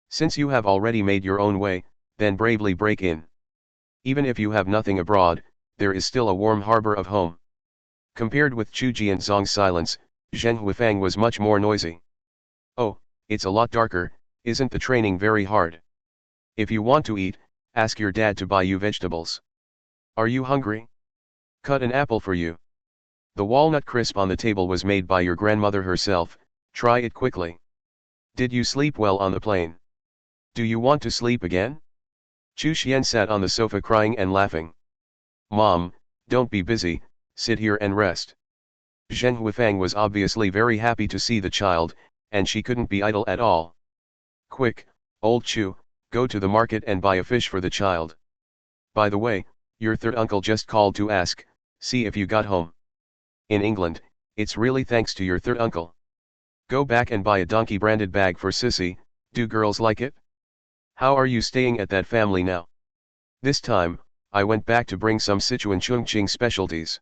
Since you have already made your own way, then bravely break in. Even if you have nothing abroad, there is still a warm harbor of home. Compared with Chu Jianzhong's silence, Zheng Huifang was much more noisy. "Oh, it's a lot darker, isn't the training very hard? If you want to eat, ask your dad to buy you vegetables. Are you hungry? Cut an apple for you. The walnut crisp on the table was made by your grandmother herself, try it quickly. Did you sleep well on the plane? Do you want to sleep again?" Chu Xuan sat on the sofa crying and laughing. "Mom, don't be busy, sit here and rest." Zheng Huifang was obviously very happy to see the child, and she couldn't be idle at all. "Quick, old Chu, go to the market and buy a fish for the child. By the way, your third uncle just called to ask, see if you got home. In England, it's really thanks to your third uncle. Go back and buy a donkey-branded bag for Sissy, do girls like it? How are you staying at that family now?" This time, I went back to bring some Sichuan Chongqing specialties.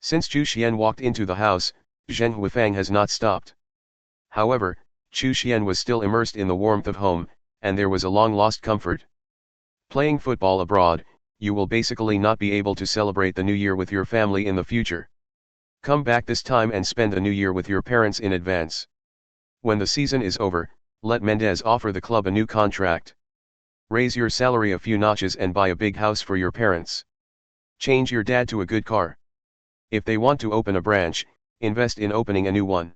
Since Chu Xuan walked into the house, Zheng Huifang has not stopped. However, Chu Xuan was still immersed in the warmth of home, and there was a long-lost comfort. Playing football abroad, you will basically not be able to celebrate the New Year with your family in the future. Come back this time and spend the New Year with your parents in advance. When the season is over, let Mendez offer the club a new contract. Raise your salary a few notches and buy a big house for your parents. Change your dad to a good car. If they want to open a branch, Invest in opening a new one.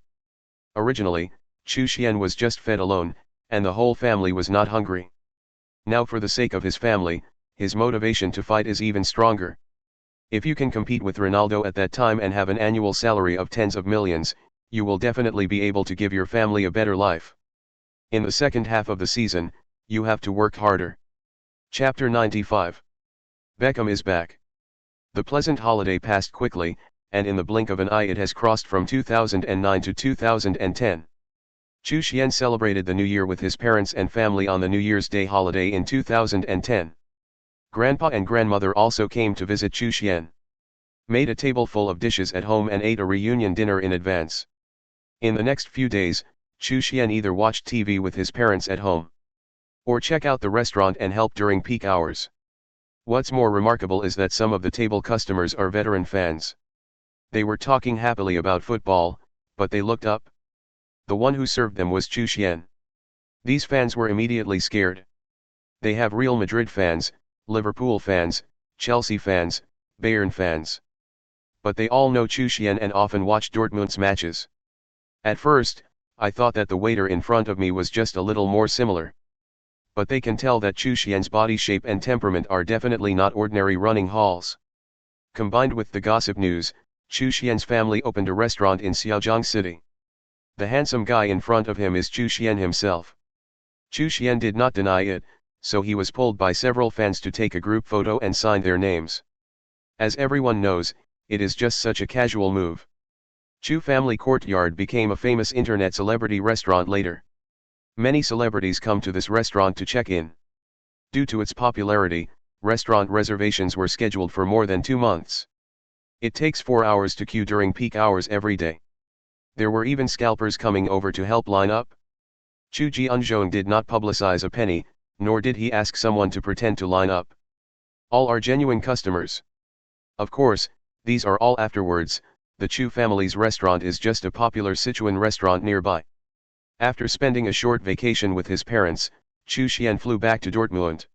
Originally, Chu Xuan was just fed alone, and the whole family was not hungry. Now for the sake of his family, his motivation to fight is even stronger. If you can compete with Ronaldo at that time and have an annual salary of tens of millions, you will definitely be able to give your family a better life. In the second half of the season, you have to work harder. Chapter 95. Beckham is back. The pleasant holiday passed quickly, and in the blink of an eye it has crossed from 2009 to 2010. Chu Xuan celebrated the New Year with his parents and family on the New Year's Day holiday in 2010. Grandpa and grandmother also came to visit Chu Xuan. Made a table full of dishes at home and ate a reunion dinner in advance. In the next few days, Chu Xuan either watched TV with his parents at home, or check out the restaurant and help during peak hours. What's more remarkable is that some of the table customers are veteran fans. They were talking happily about football, but they looked up. The one who served them was Chu Xuan. These fans were immediately scared. They have Real Madrid fans, Liverpool fans, Chelsea fans, Bayern fans. But they all know Chu Xuan and often watch Dortmund's matches. At first, I thought that the waiter in front of me was just a little more similar. But they can tell that Chu Xuan's body shape and temperament are definitely not ordinary running halls. Combined with the gossip news, Chu Xuan's family opened a restaurant in Xiaojiang City. The handsome guy in front of him is Chu Xuan himself. Chu Xuan did not deny it, so he was pulled by several fans to take a group photo and sign their names. As everyone knows, it is just such a casual move. Chu Family Courtyard became a famous internet celebrity restaurant later. Many celebrities come to this restaurant to check in. Due to its popularity, restaurant reservations were scheduled for more than 2 months. It takes 4 hours to queue during peak hours every day. There were even scalpers coming over to help line up. Chu Jianzhong did not publicize a penny, nor did he ask someone to pretend to line up. All are genuine customers. Of course, these are all afterwards. The Chu family's restaurant is just a popular Sichuan restaurant nearby. After spending a short vacation with his parents, Chu Xuan flew back to Dortmund.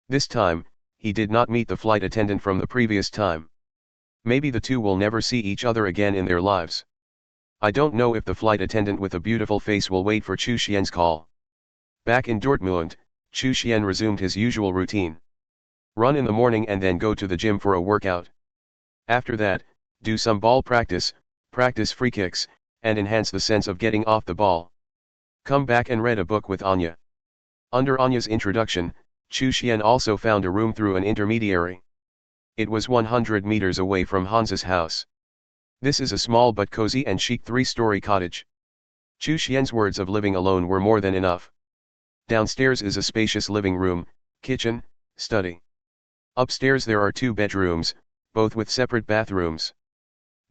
This time, he did not meet the flight attendant from the previous time. Maybe the two will never see each other again in their lives. I don't know if the flight attendant with a beautiful face will wait for Chu Xuan's call. Back in Dortmund, Chu Xuan resumed his usual routine. Run in the morning and then go to the gym for a workout. After that, do some ball practice, practice free kicks, and enhance the sense of getting off the ball. Come back and read a book with Anya. Under Anya's introduction, Chu Xuan also found a room through an intermediary. It was 100 meters away from Hans's house. This is a small but cozy and chic 3-story cottage. Chu Xuan's words of living alone were more than enough. Downstairs is a spacious living room, kitchen, study. Upstairs there are 2 bedrooms, both with separate bathrooms.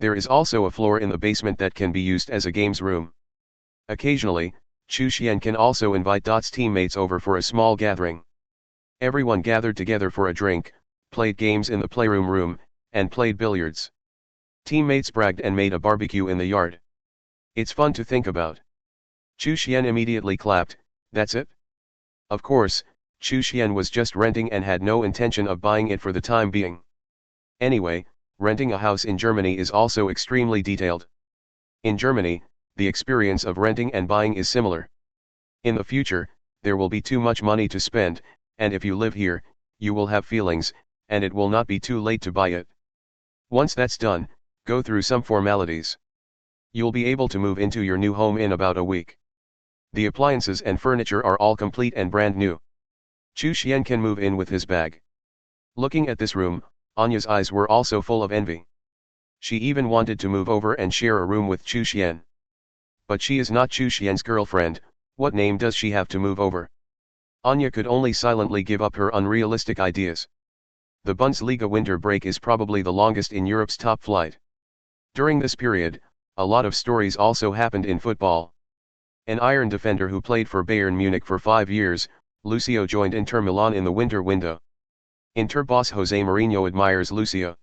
There is also a floor in the basement that can be used as a games room. Occasionally, Chu Xuan can also invite Dot's teammates over for a small gathering. Everyone gathered together for a drink, played games in the playroom room, and played billiards. Teammates bragged and made a barbecue in the yard. It's fun to think about. Chu Xuan immediately clapped. That's it? Of course, Chu Xuan was just renting and had no intention of buying it for the time being. Anyway, renting a house in Germany is also extremely detailed. In Germany, the experience of renting and buying is similar. In the future, there will be too much money to spend, and if you live here, you will have feelings, and it will not be too late to buy it. Once that's done, go through some formalities. You'll be able to move into your new home in about a week. The appliances and furniture are all complete and brand new. Chu Xuan can move in with his bag. Looking at this room, Anya's eyes were also full of envy. She even wanted to move over and share a room with Chu Xuan. But she is not Chu Xuan's girlfriend. What name does she have to move over? Anya could only silently give up her unrealistic ideas. The Bundesliga winter break is probably the longest in Europe's top flight. During this period, a lot of stories also happened in football. An iron defender who played for Bayern Munich for 5 years, Lucio joined Inter Milan in the winter window. Inter boss Jose Mourinho admires Lucio.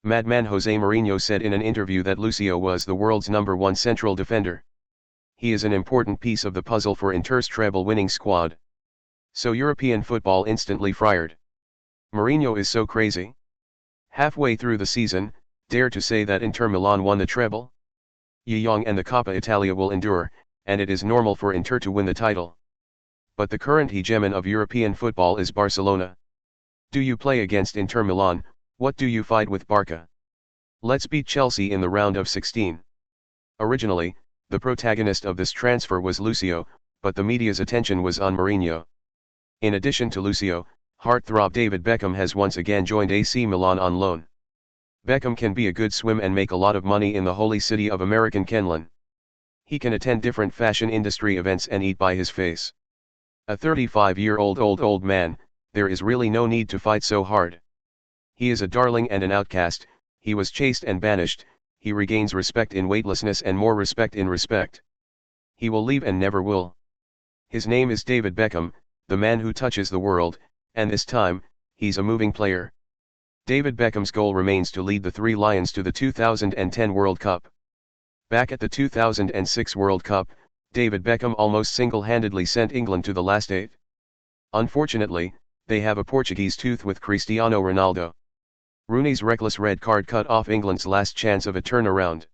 Madman Jose Mourinho said in an interview that Lucio was the world's #1 central defender. He is an important piece of the puzzle for Inter's treble-winning squad. So European football instantly fired. Mourinho is so crazy. Halfway through the season, dare to say that Inter Milan won the treble? Young and the Coppa Italia will endure, and it is normal for Inter to win the title. But the current hegemon of European football is Barcelona. Do you play against Inter Milan? What do you fight with Barca? Let's beat Chelsea in the round of 16. Originally, the protagonist of this transfer was Lucio, but the media's attention was on Mourinho. In addition to Lucio, heartthrob David Beckham has once again joined AC Milan on loan. Beckham can be a good swim and make a lot of money in the holy city of American Kenlan. He can attend different fashion industry events and eat by his face. A 35-year-old old man, there is really no need to fight so hard. He is a darling and an outcast, he was chased and banished, he regains respect in weightlessness and more respect in respect. He will leave and never will. His name is David Beckham, the man who touches the world, and this time, he's a moving player. David Beckham's goal remains to lead the Three Lions to the 2010 World Cup. Back at the 2006 World Cup, David Beckham almost single-handedly sent England to the last eight. Unfortunately, they have a Portuguese tooth with Cristiano Ronaldo. Rooney's reckless red card cut off England's last chance of a turnaround.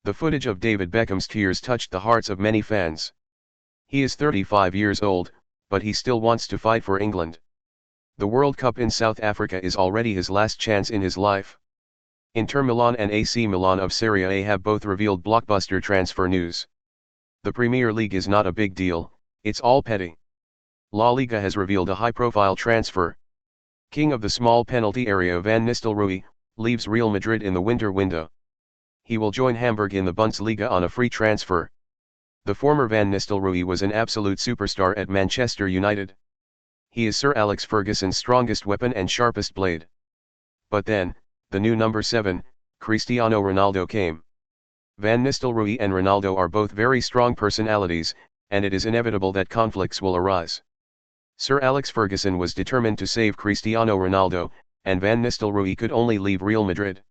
The footage of David Beckham's tears touched the hearts of many fans. He is 35 years old, but he still wants to fight for England. The World Cup in South Africa is already his last chance in his life. Inter Milan and AC Milan of Serie A have both revealed blockbuster transfer news. The Premier League is not a big deal, it's all petty. La Liga has revealed a high-profile transfer. King of the small penalty area Van Nistelrooy leaves Real Madrid in the winter window. He will join Hamburg in the Bundesliga on a free transfer. The former Van Nistelrooy was an absolute superstar at Manchester United. He is Sir Alex Ferguson's strongest weapon and sharpest blade. But then, the new number 7, Cristiano Ronaldo came. Van Nistelrooy and Ronaldo are both very strong personalities, and it is inevitable that conflicts will arise. Sir Alex Ferguson was determined to save Cristiano Ronaldo, and Van Nistelrooy could only leave Real Madrid.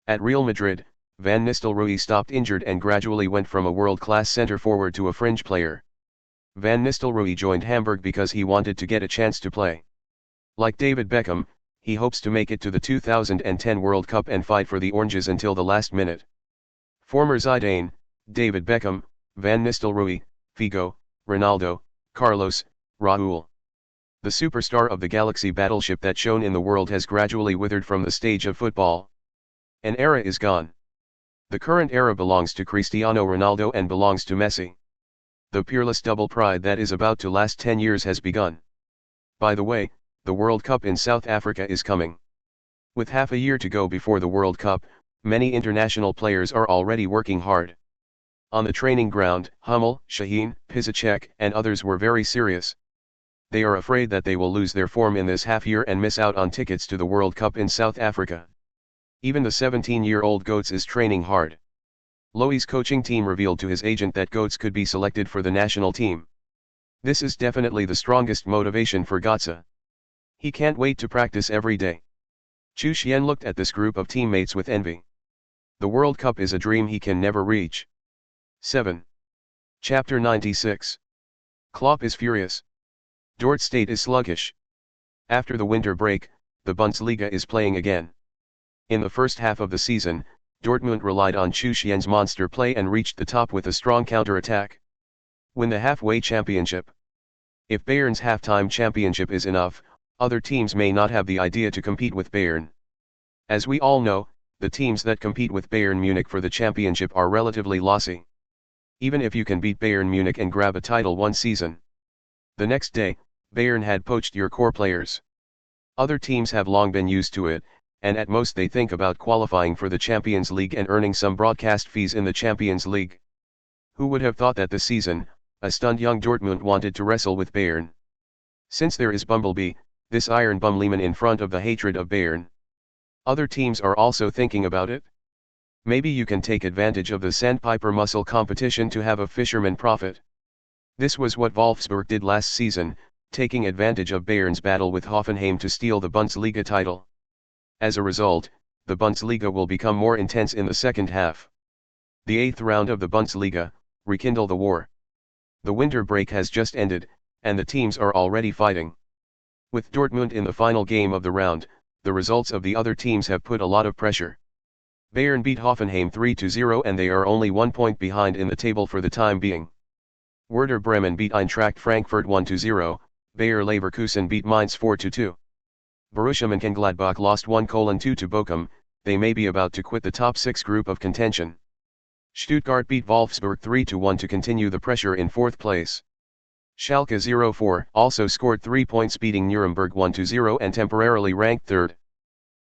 At Real Madrid, Van Nistelrooy stopped injured and gradually went from a world-class centre-forward to a fringe player. Van Nistelrooy joined Hamburg because he wanted to get a chance to play. Like David Beckham, he hopes to make it to the 2010 World Cup and fight for the Oranges until the last minute. Former Zidane, David Beckham, Van Nistelrooy, Figo, Ronaldo, Carlos, Raúl. The superstar of the Galaxy battleship that shone in the world has gradually withered from the stage of football. An era is gone. The current era belongs to Cristiano Ronaldo and belongs to Messi. The peerless double pride that is about to last 10 years has begun. By the way, the World Cup in South Africa is coming. With half a year to go before the World Cup, many international players are already working hard. On the training ground, Hummel, Shaheen, Piszczek and others were very serious. They are afraid that they will lose their form in this half year and miss out on tickets to the World Cup in South Africa. Even the 17-year-old Goetz is training hard. Loi's coaching team revealed to his agent that Goetz could be selected for the national team. This is definitely the strongest motivation for Götze. He can't wait to practice every day. Chu Xuan looked at this group of teammates with envy. The World Cup is a dream he can never reach. 7. Chapter 96. Klopp is furious. Dort State is sluggish. After the winter break, the Bundesliga is playing again. In the first half of the season, Dortmund relied on Chu Xuan's monster play and reached the top with a strong counter-attack. Win the halfway championship. If Bayern's halftime championship is enough, other teams may not have the idea to compete with Bayern. As we all know, the teams that compete with Bayern Munich for the championship are relatively lossy. Even if you can beat Bayern Munich and grab a title one season. The next day, Bayern had poached your core players. Other teams have long been used to it, and at most they think about qualifying for the Champions League and earning some broadcast fees in the Champions League. Who would have thought that this season, a stunned young Dortmund wanted to wrestle with Bayern? Since there is Bumblebee, this iron bum Lehmann in front of the hatred of Bayern. Other teams are also thinking about it. Maybe you can take advantage of the sandpiper muscle competition to have a fisherman profit. This was what Wolfsburg did last season, taking advantage of Bayern's battle with Hoffenheim to steal the Bundesliga title. As a result, the Bundesliga will become more intense in the second half. The 8th round of the Bundesliga, rekindle the war. The winter break has just ended, and the teams are already fighting. With Dortmund in the final game of the round, the results of the other teams have put a lot of pressure. Bayern beat Hoffenheim 3-0 and they are only 1 point behind in the table for the time being. Werder Bremen beat Eintracht Frankfurt 1-0, Bayer Leverkusen beat Mainz 4-2. Borussia Mönchengladbach lost 1-2 to Bochum, they may be about to quit the top 6 group of contention. Stuttgart beat Wolfsburg 3-1 to continue the pressure in 4th place. Schalke 04 also scored 3 points beating Nuremberg 1-0 and temporarily ranked 3rd.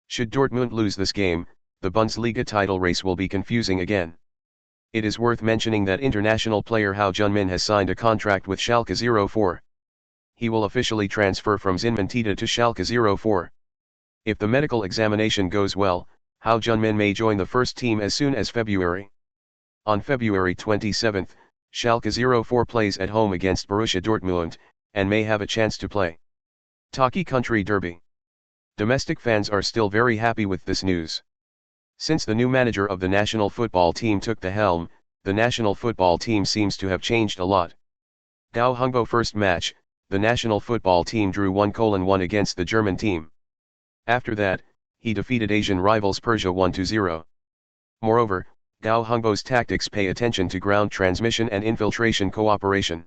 Should Dortmund lose this game, the Bundesliga title race will be confusing again. It is worth mentioning that international player Hao Junmin has signed a contract with Schalke 04. He will officially transfer from Zinmantita to Schalke 04. If the medical examination goes well, Hao Junmin may join the first team as soon as February. On February 27, Schalke 04 plays at home against Borussia Dortmund, and may have a chance to play. Taki Country Derby. Domestic fans are still very happy with this news. Since the new manager of the national football team took the helm, the national football team seems to have changed a lot. Gao Hongbo first match, the national football team drew 1-1 against the German team. After that, he defeated Asian rivals Persia 1-0. Moreover, Gao Hongbo's tactics pay attention to ground transmission and infiltration cooperation.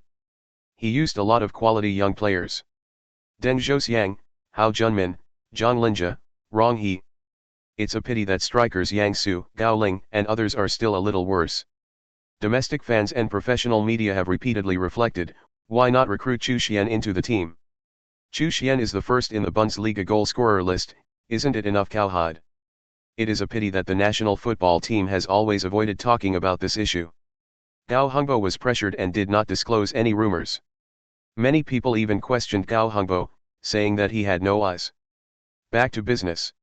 He used a lot of quality young players. Deng Zhouxiang, Hao Junmin, Zhang Linjia, Rong He. It's a pity that strikers Yang Su, Gao Ling and others are still a little worse. Domestic fans and professional media have repeatedly reflected, why not recruit Chu Xuan into the team? Chu Xuan is the first in the Bundesliga goal scorer list, isn't it enough cowhide? It is a pity that the national football team has always avoided talking about this issue. Gao Hongbo was pressured and did not disclose any rumors. Many people even questioned Gao Hongbo, saying that he had no eyes. Back to business.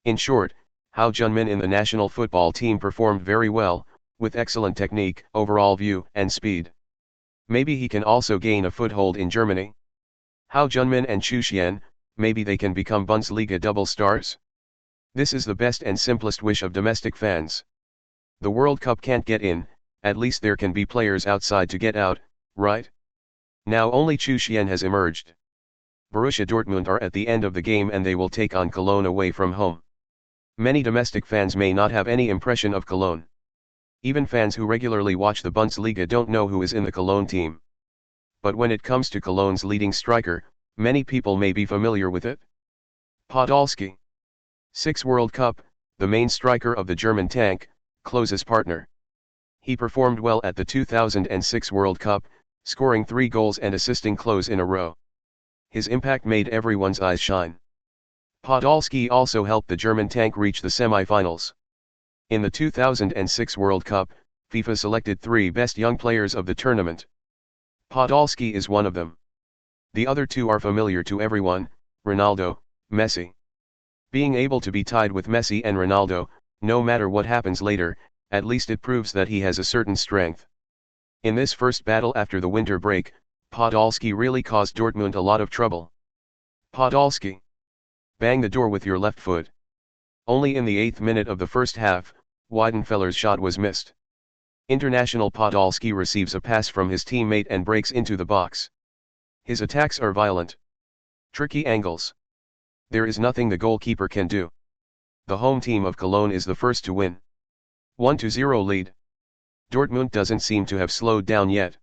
In short, Hao Junmin in the national football team performed very well, with excellent technique, overall view and speed. Maybe he can also gain a foothold in Germany. Hao Junmin and Chu Xuan, maybe they can become Bundesliga double stars? This is the best and simplest wish of domestic fans. The World Cup can't get in, at least there can be players outside to get out, right? Now only Chu Xuan has emerged. Borussia Dortmund are at the end of the game and they will take on Cologne away from home. Many domestic fans may not have any impression of Cologne. Even fans who regularly watch the Bundesliga don't know who is in the Cologne team. But when it comes to Cologne's leading striker, many people may be familiar with it. Podolski. 6 World Cup, the main striker of the German tank, Klose's partner. He performed well at the 2006 World Cup, scoring 3 goals and assisting Klose in a row. His impact made everyone's eyes shine. Podolski also helped the German tank reach the semi-finals. In the 2006 World Cup, FIFA selected 3 best young players of the tournament. Podolski is one of them. The other 2 are familiar to everyone, Ronaldo, Messi. Being able to be tied with Messi and Ronaldo, no matter what happens later, at least it proves that he has a certain strength. In this first battle after the winter break, Podolski really caused Dortmund a lot of trouble. Podolski. Bang the door with your left foot. Only in the 8th minute of the first half, Weidenfeller's shot was missed. International Podolski receives a pass from his teammate and breaks into the box. His attacks are violent. Tricky angles. There is nothing the goalkeeper can do. The home team of Cologne is the first to win. 1-0 lead. Dortmund doesn't seem to have slowed down yet.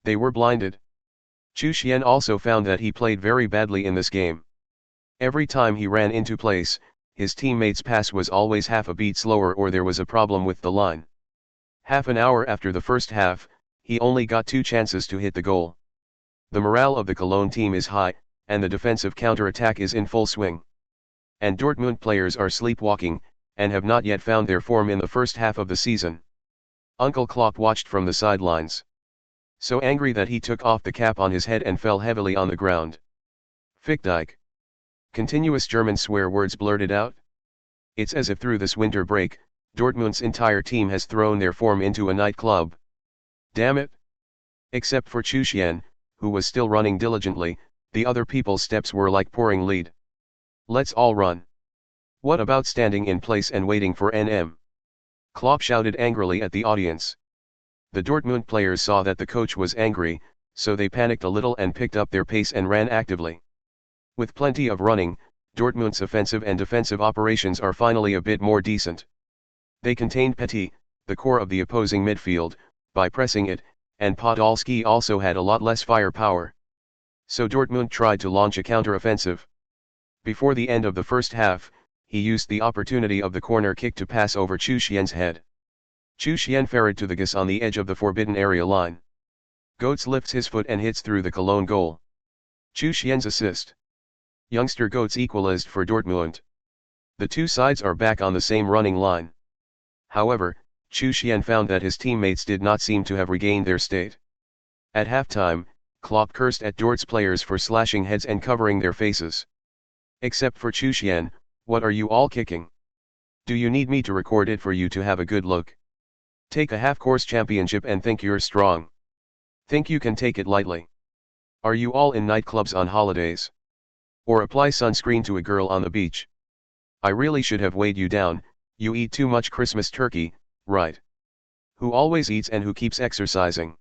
They were blinded. Chu Xuan also found that he played very badly in this game. Every time he ran into place, his teammate's pass was always half a beat slower or there was a problem with the line. Half an hour after the first half, he only got 2 chances to hit the goal. The morale of the Cologne team is high, and the defensive counter-attack is in full swing. And Dortmund players are sleepwalking, and have not yet found their form in the first half of the season. Uncle Klopp watched from the sidelines. So angry that he took off the cap on his head and fell heavily on the ground. Fick Dyke. Continuous German swear words blurted out. It's as if through this winter break, Dortmund's entire team has thrown their form into a nightclub. Damn it! Except for Chu Xuan, who was still running diligently, the other people's steps were like pouring lead. Let's all run. What about standing in place and waiting for NM? Klopp shouted angrily at the audience. The Dortmund players saw that the coach was angry, so they panicked a little and picked up their pace and ran actively. With plenty of running, Dortmund's offensive and defensive operations are finally a bit more decent. They contained Petit, the core of the opposing midfield, by pressing it, and Podolski also had a lot less firepower. So Dortmund tried to launch a counter-offensive. Before the end of the first half, he used the opportunity of the corner kick to pass over Chu Xuan's head. Chu Xuan ferried to the gas on the edge of the forbidden area line. Götze lifts his foot and hits through the Cologne goal. Chu Xuan's assist. Youngster Götze equalized for Dortmund. The two sides are back on the same running line. However, Chu Xuan found that his teammates did not seem to have regained their state. At halftime, Klopp cursed at Dort's players for slashing heads and covering their faces. Except for Chu Xuan, what are you all kicking? Do you need me to record it for you to have a good look? Take a half-course championship and think you're strong. Think you can take it lightly. Are you all in nightclubs on holidays? Or apply sunscreen to a girl on the beach? I really should have weighed you down. You eat too much Christmas turkey, right? Who always eats and who keeps exercising?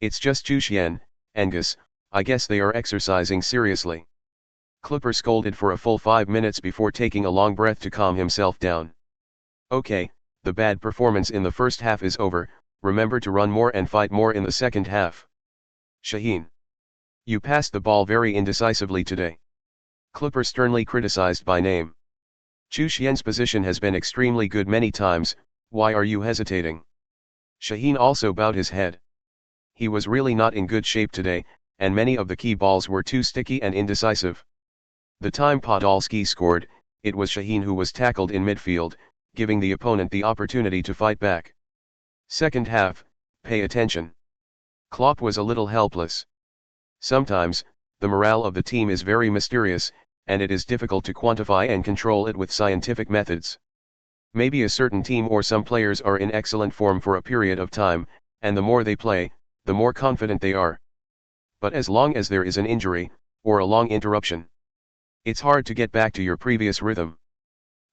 It's just Chu Xuan, Angus, I guess they are exercising seriously. Klopper scolded for a full 5 minutes before taking a long breath to calm himself down. Okay, the bad performance in the first half is over, remember to run more and fight more in the second half. Shaheen. You passed the ball very indecisively today. Klopper sternly criticized by name. Chu Xuan's position has been extremely good many times, why are you hesitating? Shaheen also bowed his head. He was really not in good shape today, and many of the key balls were too sticky and indecisive. The time Podolski scored, it was Shaheen who was tackled in midfield, giving the opponent the opportunity to fight back. Second half, pay attention. Klopp was a little helpless. Sometimes, the morale of the team is very mysterious, and it is difficult to quantify and control it with scientific methods. Maybe a certain team or some players are in excellent form for a period of time, and the more they play, the more confident they are. But as long as there is an injury, or a long interruption, it's hard to get back to your previous rhythm.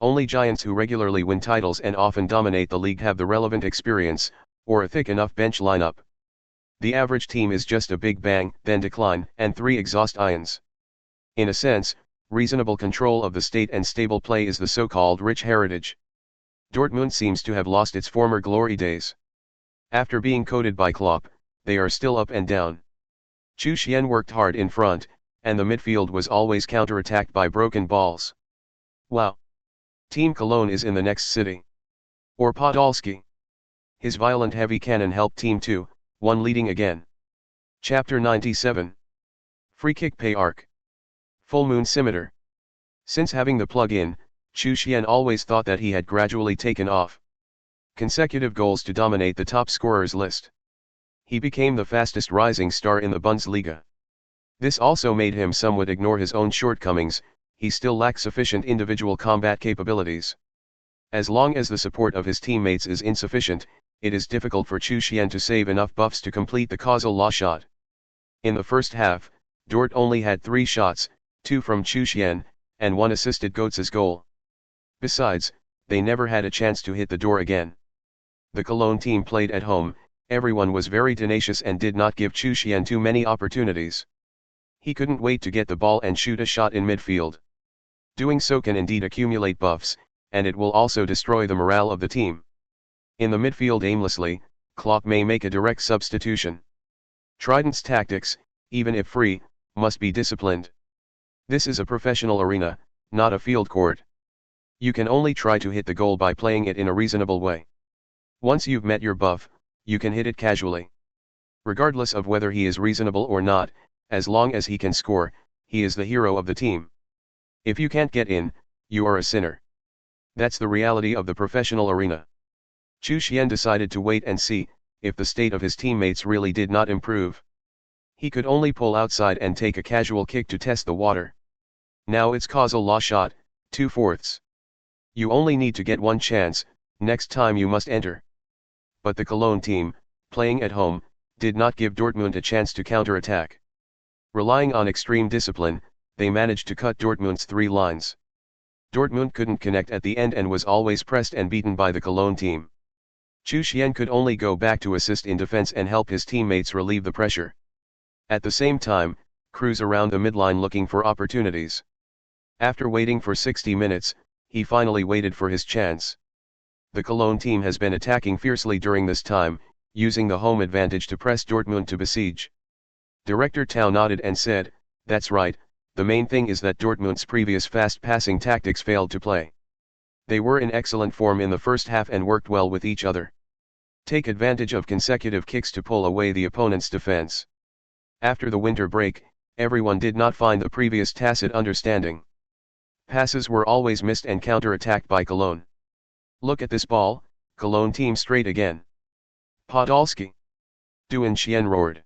Only giants who regularly win titles and often dominate the league have the relevant experience, or a thick enough bench lineup. The average team is just a big bang, then decline, and 3 exhaust ions. In a sense, reasonable control of the state and stable play is the so-called rich heritage. Dortmund seems to have lost its former glory days. After being coated by Klopp, they are still up and down. Chu Xuan worked hard in front, and the midfield was always counter-attacked by broken balls. Wow! Team Cologne is in the next city. Or Podolski. His violent heavy cannon helped Team 2-1 leading again. Chapter 97. Free kick pay arc. Full moon scimitar. Since having the plug-in, Chu Xuan always thought that he had gradually taken off. Consecutive goals to dominate the top scorers list. He became the fastest rising star in the Bundesliga. This also made him somewhat ignore his own shortcomings, he still lacks sufficient individual combat capabilities. As long as the support of his teammates is insufficient, it is difficult for Chu Xuan to save enough buffs to complete the causal law shot. In the first half, Dort only had 3 shots, 2 from Chu Xuan, and 1 assisted Götze's goal. Besides, they never had a chance to hit the door again. The Cologne team played at home, everyone was very tenacious and did not give Chu Xuan too many opportunities. He couldn't wait to get the ball and shoot a shot in midfield. Doing so can indeed accumulate buffs, and it will also destroy the morale of the team. In the midfield aimlessly, Klopp may make a direct substitution. Trident's tactics, even if free, must be disciplined. This is a professional arena, not a field court. You can only try to hit the goal by playing it in a reasonable way. Once you've met your buff, you can hit it casually. Regardless of whether he is reasonable or not, as long as he can score, he is the hero of the team. If you can't get in, you are a sinner. That's the reality of the professional arena. Chu Xuan decided to wait and see if the state of his teammates really did not improve. He could only pull outside and take a casual kick to test the water. Now it's causal law shot, 2/4. You only need to get one chance, next time you must enter. But the Cologne team, playing at home, did not give Dortmund a chance to counter-attack. Relying on extreme discipline, they managed to cut Dortmund's 3 lines. Dortmund couldn't connect at the end and was always pressed and beaten by the Cologne team. Chu Xuan could only go back to assist in defense and help his teammates relieve the pressure. At the same time, cruise around the midline looking for opportunities. After waiting for 60 minutes, he finally waited for his chance. The Cologne team has been attacking fiercely during this time, using the home advantage to press Dortmund to besiege. Director Tau nodded and said, "That's right, the main thing is that Dortmund's previous fast-passing tactics failed to play. They were in excellent form in the first half and worked well with each other. Take advantage of consecutive kicks to pull away the opponent's defense." After the winter break, everyone did not find the previous tacit understanding. Passes were always missed and counter-attacked by Cologne. "Look at this ball, Cologne team straight again. Podolski!" Duan Xian roared.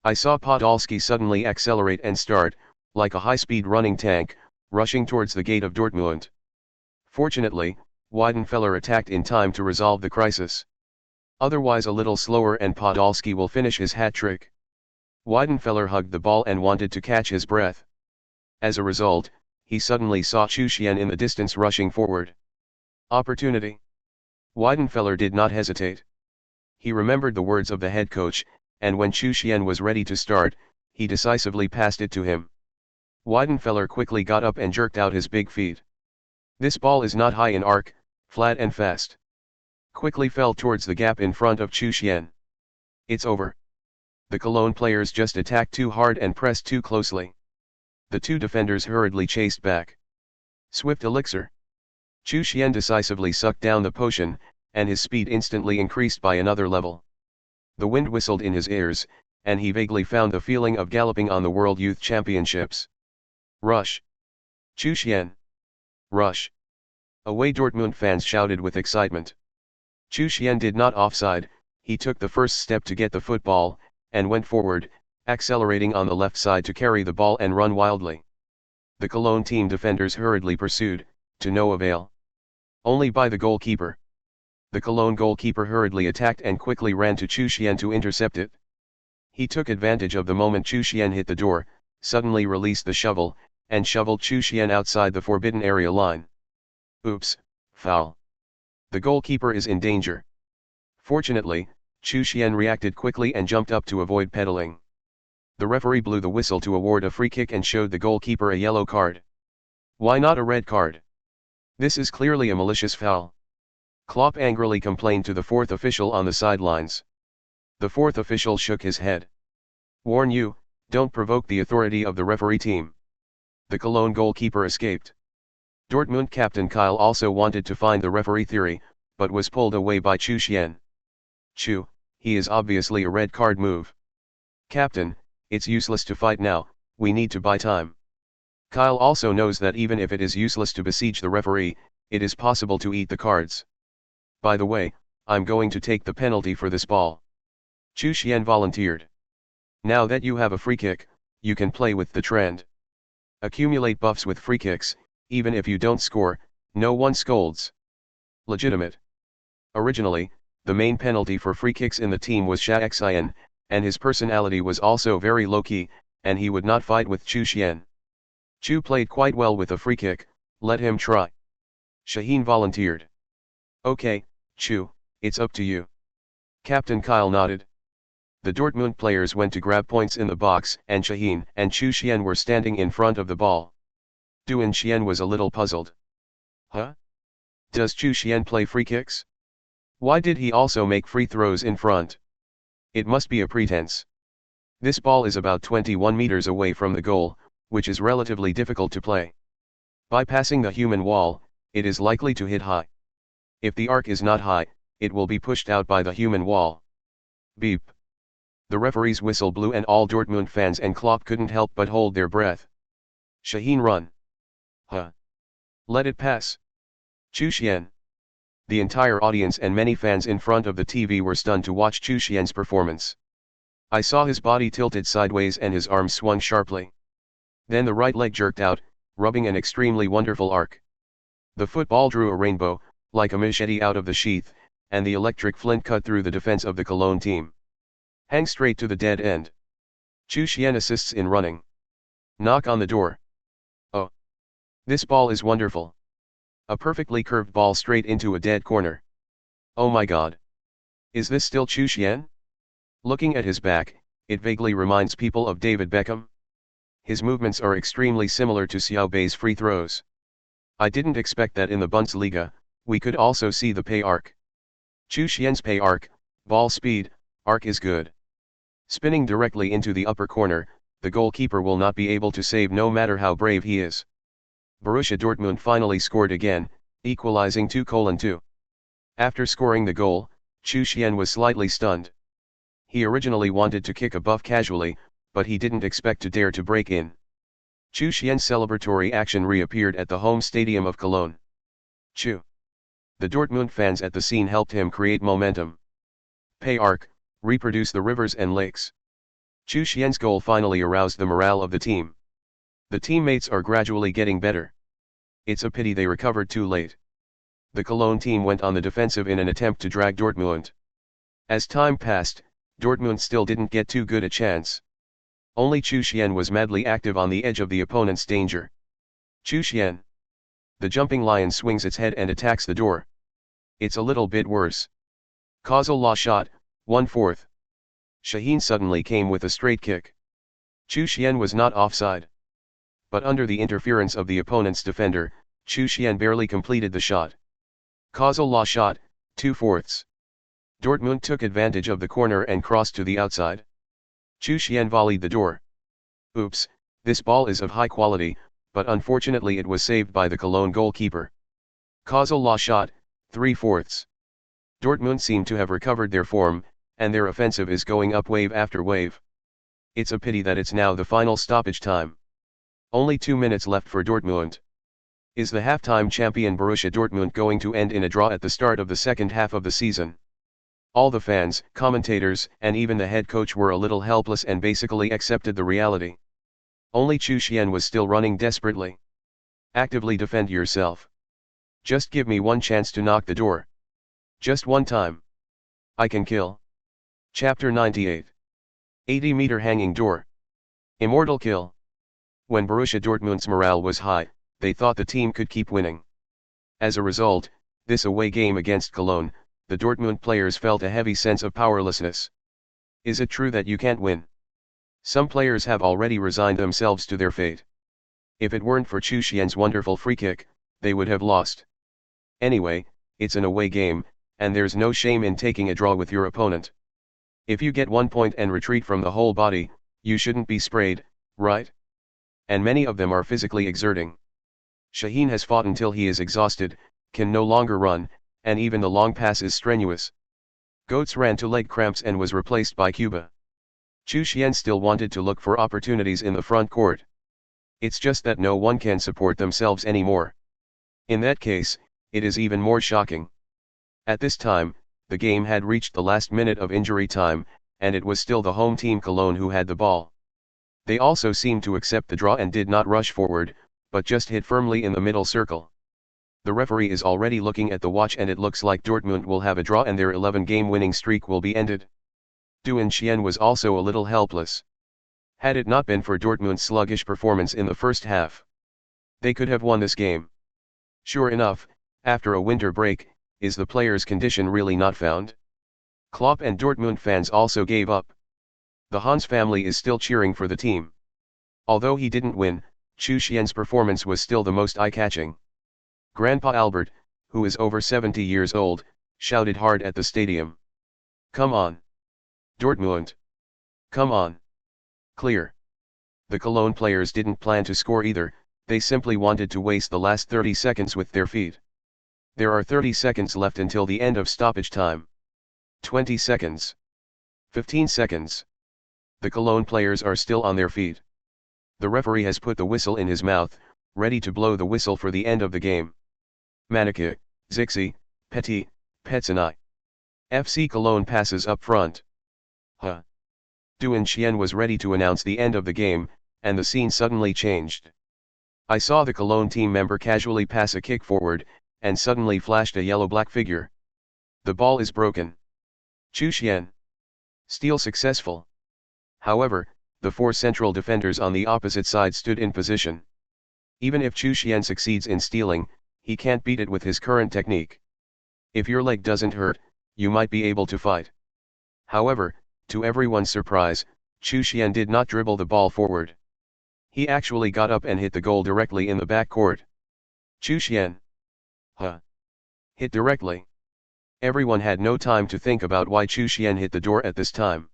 I saw Podolski suddenly accelerate and start, like a high-speed running tank, rushing towards the gate of Dortmund. Fortunately, Weidenfeller attacked in time to resolve the crisis. Otherwise a little slower and Podolski will finish his hat-trick. Weidenfeller hugged the ball and wanted to catch his breath. As a result, he suddenly saw Chu Xuan in the distance rushing forward. Opportunity. Weidenfeller did not hesitate. He remembered the words of the head coach, and when Chu Xuan was ready to start, he decisively passed it to him. Weidenfeller quickly got up and jerked out his big feet. This ball is not high in arc, flat and fast. Quickly fell towards the gap in front of Chu Xuan. It's over. The Cologne players just attacked too hard and pressed too closely. The two defenders hurriedly chased back. Swift elixir. Chu Xuan decisively sucked down the potion, and his speed instantly increased by another level. The wind whistled in his ears, and he vaguely found the feeling of galloping on the World Youth Championships. Rush! Chu Xuan! Rush! Away Dortmund fans shouted with excitement. Chu Xuan did not offside, he took the first step to get the football, and went forward, accelerating on the left side to carry the ball and run wildly. The Cologne team defenders hurriedly pursued, to no avail. Only by the goalkeeper. The Cologne goalkeeper hurriedly attacked and quickly ran to Chu Xuan to intercept it. He took advantage of the moment Chu Xuan hit the door, suddenly released the shovel, and shoveled Chu Xuan outside the forbidden area line. Oops, foul. The goalkeeper is in danger. Fortunately, Chu Xuan reacted quickly and jumped up to avoid pedaling. The referee blew the whistle to award a free kick and showed the goalkeeper a yellow card. Why not a red card? This is clearly a malicious foul. Klopp angrily complained to the fourth official on the sidelines. The fourth official shook his head. Warn you, don't provoke the authority of the referee team. The Cologne goalkeeper escaped. Dortmund captain Kyle also wanted to find the referee theory, but was pulled away by Chu Xuan. Chu, he is obviously a red card move. Captain, it's useless to fight now, we need to buy time. Kyle also knows that even if it is useless to besiege the referee, it is possible to eat the cards. By the way, I'm going to take the penalty for this ball. Chu Xuan volunteered. Now that you have a free kick, you can play with the trend. Accumulate buffs with free kicks, even if you don't score, no one scolds. Legitimate. Originally, the main penalty for free kicks in the team was Chu Xuan, and his personality was also very low-key, and he would not fight with Chu Xuan. Chu played quite well with a free kick, let him try. Shaheen volunteered. Okay, Chu, it's up to you. Captain Kyle nodded. The Dortmund players went to grab points in the box and Shaheen and Chu Xuan were standing in front of the ball. Duan Xian was a little puzzled. Huh? Does Chu Xuan play free kicks? Why did he also make free throws in front? It must be a pretense. This ball is about 21 meters away from the goal, which is relatively difficult to play. Bypassing the human wall, it is likely to hit high. If the arc is not high, it will be pushed out by the human wall. Beep. The referee's whistle blew and all Dortmund fans and Klopp couldn't help but hold their breath. Shaheen run. Huh. Let it pass. Chu Xuan. The entire audience and many fans in front of the TV were stunned to watch Chu Xuan's performance. I saw his body tilted sideways and his arms swung sharply. Then the right leg jerked out, rubbing an extremely wonderful arc. The football drew a rainbow, like a machete out of the sheath, and the electric flint cut through the defense of the Cologne team. Hang straight to the dead end. Chu Xuan assists in running. Knock on the door. Oh. This ball is wonderful. A perfectly curved ball straight into a dead corner. Oh my god. Is this still Chu Xuan? Looking at his back, it vaguely reminds people of David Beckham. His movements are extremely similar to Xiao Bei's free throws. I didn't expect that in the Bundesliga, We could also see the pay arc. Chu Xuan's pay arc, ball speed, arc is good. Spinning directly into the upper corner, the goalkeeper will not be able to save no matter how brave he is. Borussia Dortmund finally scored again, equalizing 2:2. After scoring the goal, Chu Xuan was slightly stunned. He originally wanted to kick a buff casually, but he didn't expect to dare to break in. Chu Xuan's celebratory action reappeared at the home stadium of Cologne. Chu. The Dortmund fans at the scene helped him create momentum. Pay arc, reproduce the rivers and lakes. Chu Xuan's goal finally aroused the morale of the team. The teammates are gradually getting better. It's a pity they recovered too late. The Cologne team went on the defensive in an attempt to drag Dortmund. As time passed, Dortmund still didn't get too good a chance. Only Chu Xuan was madly active on the edge of the opponent's danger. Chu Xuan. The jumping lion swings its head and attacks the door. It's a little bit worse. Causal law shot, 1/4. Shaheen suddenly came with a straight kick. Chu Xuan was not offside. But under the interference of the opponent's defender, Chu Xuan barely completed the shot. Causal law shot, 2/4. Dortmund took advantage of the corner and crossed to the outside. Chu Xuan volleyed the door. Oops, this ball is of high quality, but unfortunately it was saved by the Cologne goalkeeper. Causal law shot, 3/4. Dortmund seem to have recovered their form, and their offensive is going up wave after wave. It's a pity that it's now the final stoppage time. Only 2 minutes left for Dortmund. Is the halftime champion Borussia Dortmund going to end in a draw at the start of the second half of the season? All the fans, commentators, and even the head coach were a little helpless and basically accepted the reality. Only Chu Xuan was still running desperately. Actively defend yourself. Just give me one chance to knock the door. Just one time. I can kill. Chapter 98. 80-meter hanging door. Immortal kill. When Borussia Dortmund's morale was high, they thought the team could keep winning. As a result, this away game against Cologne, the Dortmund players felt a heavy sense of powerlessness. Is it true that you can't win? Some players have already resigned themselves to their fate. If it weren't for Chu Xuan's wonderful free kick, they would have lost. Anyway, it's an away game, and there's no shame in taking a draw with your opponent. If you get 1 point and retreat from the whole body, you shouldn't be sprayed, right? And many of them are physically exerting. Shaheen has fought until he is exhausted, can no longer run, and even the long pass is strenuous. Goetz ran to leg cramps and was replaced by Cuba. Chu Xuan still wanted to look for opportunities in the front court. It's just that no one can support themselves anymore. In that case, it is even more shocking. At this time, the game had reached the last minute of injury time, and it was still the home team Cologne who had the ball. They also seemed to accept the draw and did not rush forward, but just hit firmly in the middle circle. The referee is already looking at the watch and it looks like Dortmund will have a draw and their 11-game winning streak will be ended. Du Xian was also a little helpless. Had it not been for Dortmund's sluggish performance in the first half, they could have won this game. Sure enough, after a winter break, is the players' condition really not found? Klopp and Dortmund fans also gave up. The Hans family is still cheering for the team. Although he didn't win, Chu Xuan's performance was still the most eye-catching. Grandpa Albert, who is over 70 years old, shouted hard at the stadium. Come on. Dortmund. Come on. Clear. The Cologne players didn't plan to score either, they simply wanted to waste the last 30 seconds with their feet. There are 30 seconds left until the end of stoppage time. 20 seconds. 15 seconds. The Cologne players are still on their feet. The referee has put the whistle in his mouth, ready to blow the whistle for the end of the game. Maneke, Zixi, Petit, Petsenai. FC Cologne passes up front. Du Xian was ready to announce the end of the game, and the scene suddenly changed. I saw the Cologne team member casually pass a kick forward, and suddenly flashed a yellow-black figure. The ball is broken. Chu Xuan. Steal successful. However, the 4 central defenders on the opposite side stood in position. Even if Chu Xuan succeeds in stealing, he can't beat it with his current technique. If your leg doesn't hurt, you might be able to fight. However, to everyone's surprise, Chu Xuan did not dribble the ball forward. He actually got up and hit the goal directly in the back court. Chu Xuan. Hit directly. Everyone had no time to think about why Chu Xuan hit the door at this time.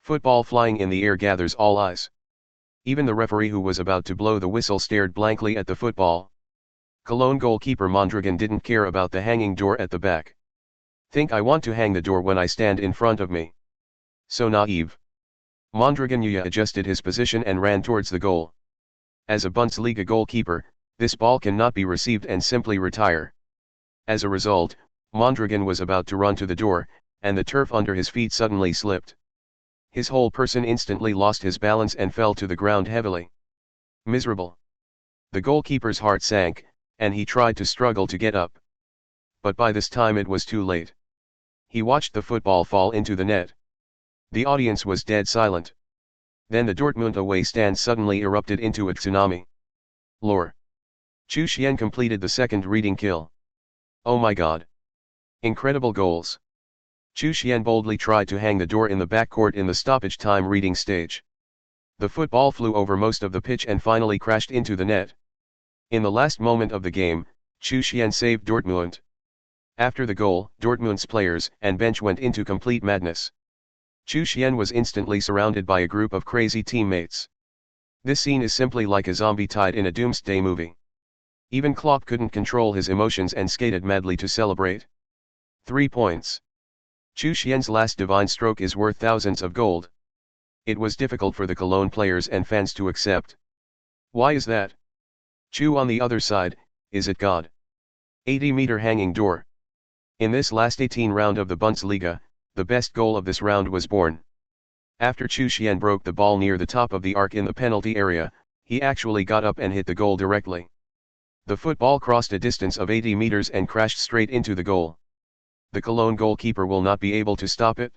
Football flying in the air gathers all eyes. Even the referee who was about to blow the whistle stared blankly at the football. Cologne goalkeeper Mondragon didn't care about the hanging door at the back. Think I want to hang the door when I stand in front of me? So naive. Mondragon adjusted his position and ran towards the goal. As a Bundesliga goalkeeper, this ball cannot be received and simply retire. As a result, Mondragon was about to run to the door, and the turf under his feet suddenly slipped. His whole person instantly lost his balance and fell to the ground heavily. Miserable. The goalkeeper's heart sank, and he tried to struggle to get up. But by this time it was too late. He watched the football fall into the net. The audience was dead silent. Then the Dortmund away stand suddenly erupted into a tsunami. Lore. Chu Xuan completed the second reading kill. Oh my god. Incredible goals. Chu Xuan boldly tried to hang the door in the backcourt in the stoppage time reading stage. The football flew over most of the pitch and finally crashed into the net. In the last moment of the game, Chu Xuan saved Dortmund. After the goal, Dortmund's players and bench went into complete madness. Chu Xuan was instantly surrounded by a group of crazy teammates. This scene is simply like a zombie tied in a doomsday movie. Even Klopp couldn't control his emotions and skated madly to celebrate. 3 points. Chu Xuan's last divine stroke is worth thousands of gold. It was difficult for the Cologne players and fans to accept. Why is that? Chu on the other side, is it God? 80-meter hanging door. In this last 18 round of the Bundesliga, the best goal of this round was born. After Chu Xuan broke the ball near the top of the arc in the penalty area, he actually got up and hit the goal directly. The football crossed a distance of 80 meters and crashed straight into the goal. The Cologne goalkeeper will not be able to stop it?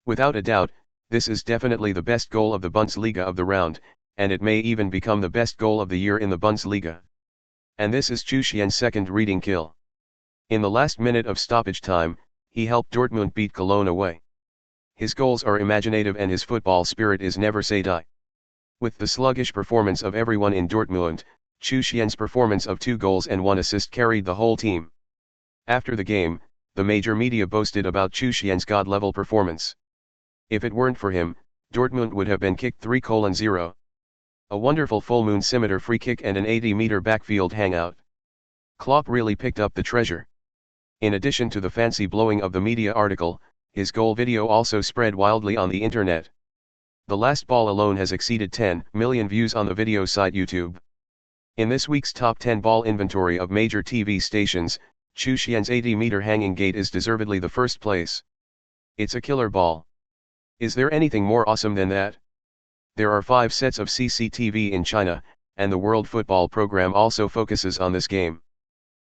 Without a doubt, this is definitely the best goal of the Bundesliga of the round, and it may even become the best goal of the year in the Bundesliga. And this is Chu Xuan's second reading kill. In the last minute of stoppage time, he helped Dortmund beat Cologne away. His goals are imaginative and his football spirit is never say die. With the sluggish performance of everyone in Dortmund, Chu Xuan's performance of 2 goals and 1 assist carried the whole team. After the game, the major media boasted about Chu Xuan's god-level performance. If it weren't for him, Dortmund would have been kicked 3-0. A wonderful full-moon scimitar free kick and an 80-meter backfield hangout. Klopp really picked up the treasure. In addition to the fancy blowing of the media article, his goal video also spread wildly on the internet. The last ball alone has exceeded 10 million views on the video site YouTube. In this week's top 10 ball inventory of major TV stations, Chu Xuan's 80-meter hanging gate is deservedly the first place. It's a killer ball. Is there anything more awesome than that? There are 5 sets of CCTV in China, and the World Football Program also focuses on this game.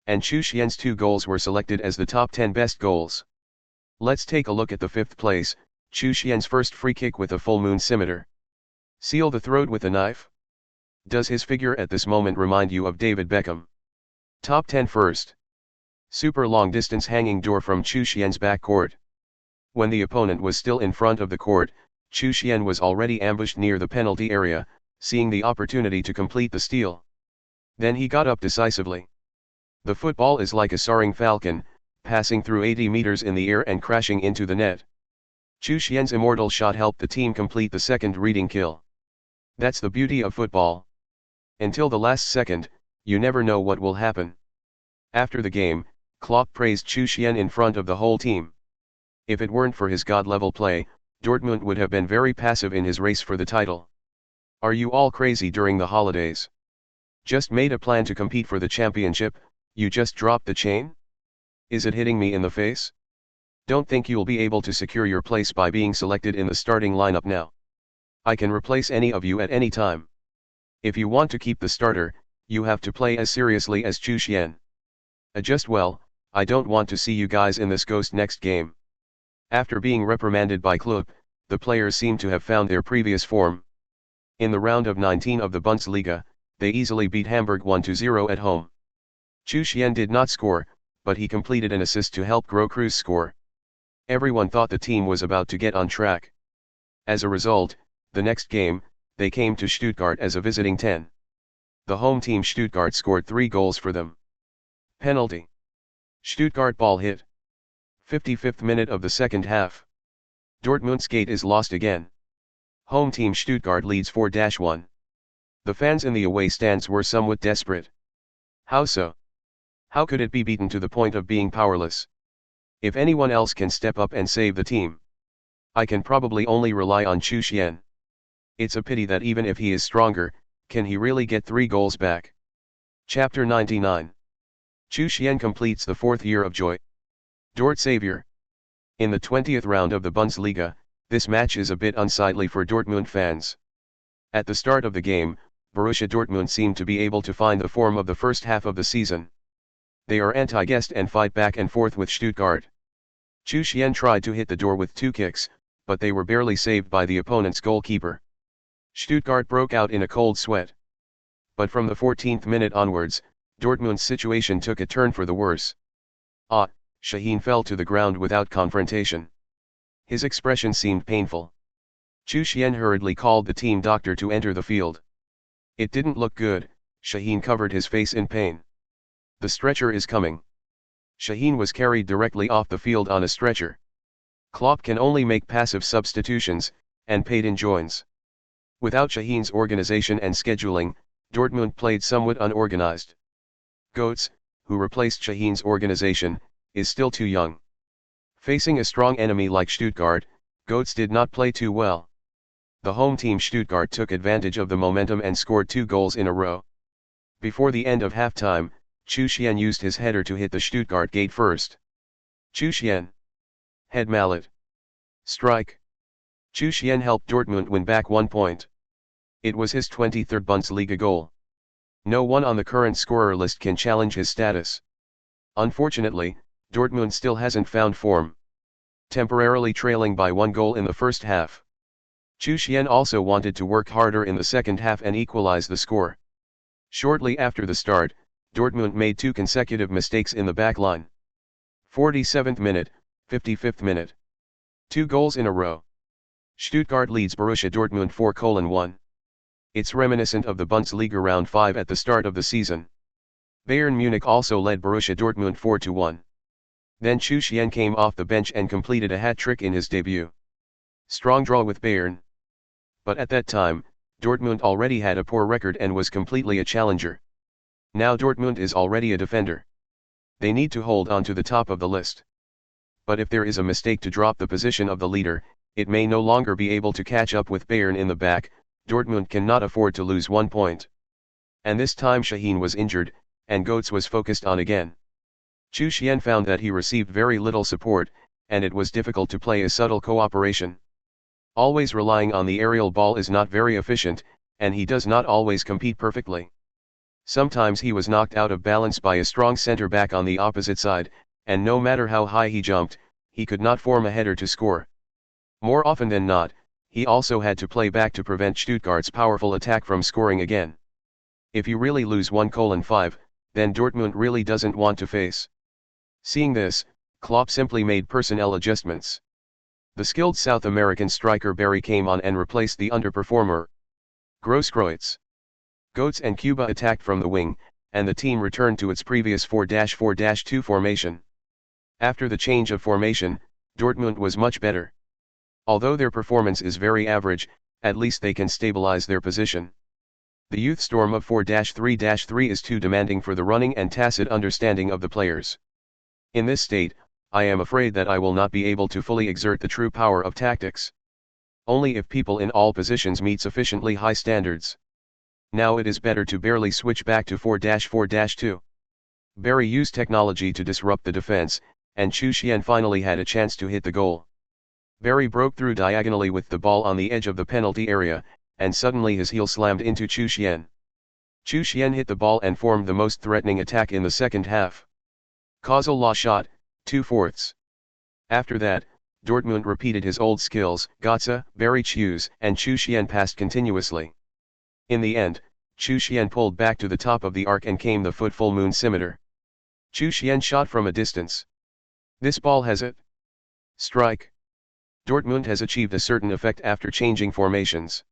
And Chu Xuan's 2 goals were selected as the top 10 best goals. Let's take a look at the 5th place, Chu Xuan's first free kick with a full moon scimitar. Seal the throat with a knife? Does his figure at this moment remind you of David Beckham? Top 10 first. Super long distance hanging door from Chu Xuan's back court. When the opponent was still in front of the court, Chu Xuan was already ambushed near the penalty area, seeing the opportunity to complete the steal. Then he got up decisively. The football is like a soaring falcon, passing through 80 meters in the air and crashing into the net. Chu Xuan's immortal shot helped the team complete the second reading kill. That's the beauty of football. Until the last second, you never know what will happen. After the game, Klopp praised Chu Xuan in front of the whole team. If it weren't for his god-level play, Dortmund would have been very passive in his race for the title. Are you all crazy during the holidays? Just made a plan to compete for the championship, you just dropped the chain? Is it hitting me in the face? Don't think you'll be able to secure your place by being selected in the starting lineup now. I can replace any of you at any time. If you want to keep the starter, you have to play as seriously as Chu Xuan. Adjust well, I don't want to see you guys in this ghost next game. After being reprimanded by Klopp, the players seem to have found their previous form. In the round of 19 of the Bundesliga, they easily beat Hamburg 1-0 at home. Chu Xuan did not score, but he completed an assist to help Groß Cruz score. Everyone thought the team was about to get on track. As a result, the next game, they came to Stuttgart as a visiting 10. The home team Stuttgart scored 3 goals for them. Penalty. Stuttgart ball hit. 55th minute of the second half. Dortmund's gate is lost again. Home team Stuttgart leads 4-1. The fans in the away stands were somewhat desperate. How so? How could it be beaten to the point of being powerless? If anyone else can step up and save the team, I can probably only rely on Chu Xuan. It's a pity that even if he is stronger, can he really get 3 goals back? Chapter 99. Chu Xuan completes the 4th year of joy. Dort savior. In the 20th round of the Bundesliga, this match is a bit unsightly for Dortmund fans. At the start of the game, Borussia Dortmund seemed to be able to find the form of the first half of the season. They are anti-guest and fight back and forth with Stuttgart. Chu Xuan tried to hit the door with 2 kicks, but they were barely saved by the opponent's goalkeeper. Stuttgart broke out in a cold sweat. But from the 14th minute onwards, Dortmund's situation took a turn for the worse. Şahin fell to the ground without confrontation. His expression seemed painful. Chu Xuan hurriedly called the team doctor to enter the field. It didn't look good. Şahin covered his face in pain. The stretcher is coming. Şahin was carried directly off the field on a stretcher. Klopp can only make passive substitutions, and paid in joins. Without Şahin's organization and scheduling, Dortmund played somewhat unorganized. Götze, who replaced Şahin's organization, is still too young. Facing a strong enemy like Stuttgart, Götze did not play too well. The home team Stuttgart took advantage of the momentum and scored 2 goals in a row. Before the end of halftime, Chu Xuan used his header to hit the Stuttgart gate first. Chu Xuan. Head mallet. Strike. Chu Xuan helped Dortmund win back 1 point. It was his 23rd Bundesliga goal. No one on the current scorer list can challenge his status. Unfortunately, Dortmund still hasn't found form. Temporarily trailing by 1 goal in the first half. Chu Xuan also wanted to work harder in the second half and equalize the score. Shortly after the start, Dortmund made 2 consecutive mistakes in the backline. 47th minute, 55th minute. 2 goals in a row. Stuttgart leads Borussia Dortmund 4-1. It's reminiscent of the Bundesliga round 5 at the start of the season. Bayern Munich also led Borussia Dortmund 4-1. Then Chu Xuan came off the bench and completed a hat-trick in his debut. Strong draw with Bayern. But at that time, Dortmund already had a poor record and was completely a challenger. Now Dortmund is already a defender. They need to hold on to the top of the list. But if there is a mistake to drop the position of the leader, it may no longer be able to catch up with Bayern in the back. Dortmund cannot afford to lose 1 point. And this time Şahin was injured, and Götze was focused on again. Chu Xuan found that he received very little support, and it was difficult to play a subtle cooperation. Always relying on the aerial ball is not very efficient, and he does not always compete perfectly. Sometimes he was knocked out of balance by a strong centre-back on the opposite side, and no matter how high he jumped, he could not form a header to score. More often than not, he also had to play back to prevent Stuttgart's powerful attack from scoring again. If you really lose 1-5, then Dortmund really doesn't want to face. Seeing this, Klopp simply made personnel adjustments. The skilled South American striker Barry came on and replaced the underperformer Grosskreutz. Götze and Cuba attacked from the wing, and the team returned to its previous 4-4-2 formation. After the change of formation, Dortmund was much better. Although their performance is very average, at least they can stabilize their position. The youth storm of 4-3-3 is too demanding for the running and tacit understanding of the players. In this state, I am afraid that I will not be able to fully exert the true power of tactics. Only if people in all positions meet sufficiently high standards. Now it is better to barely switch back to 4-4-2. Barry used technology to disrupt the defense, and Chu Xuan finally had a chance to hit the goal. Barry broke through diagonally with the ball on the edge of the penalty area, and suddenly his heel slammed into Chu Xuan. Chu Xuan hit the ball and formed the most threatening attack in the second half. Causal law shot, 2/4. After that, Dortmund repeated his old skills. Götze, Barry Chus, and Chu Xuan passed continuously. In the end, Chu Xuan pulled back to the top of the arc and came the foot full moon scimitar. Chu Xuan shot from a distance. This ball has it. Strike. Dortmund has achieved a certain effect after changing formations.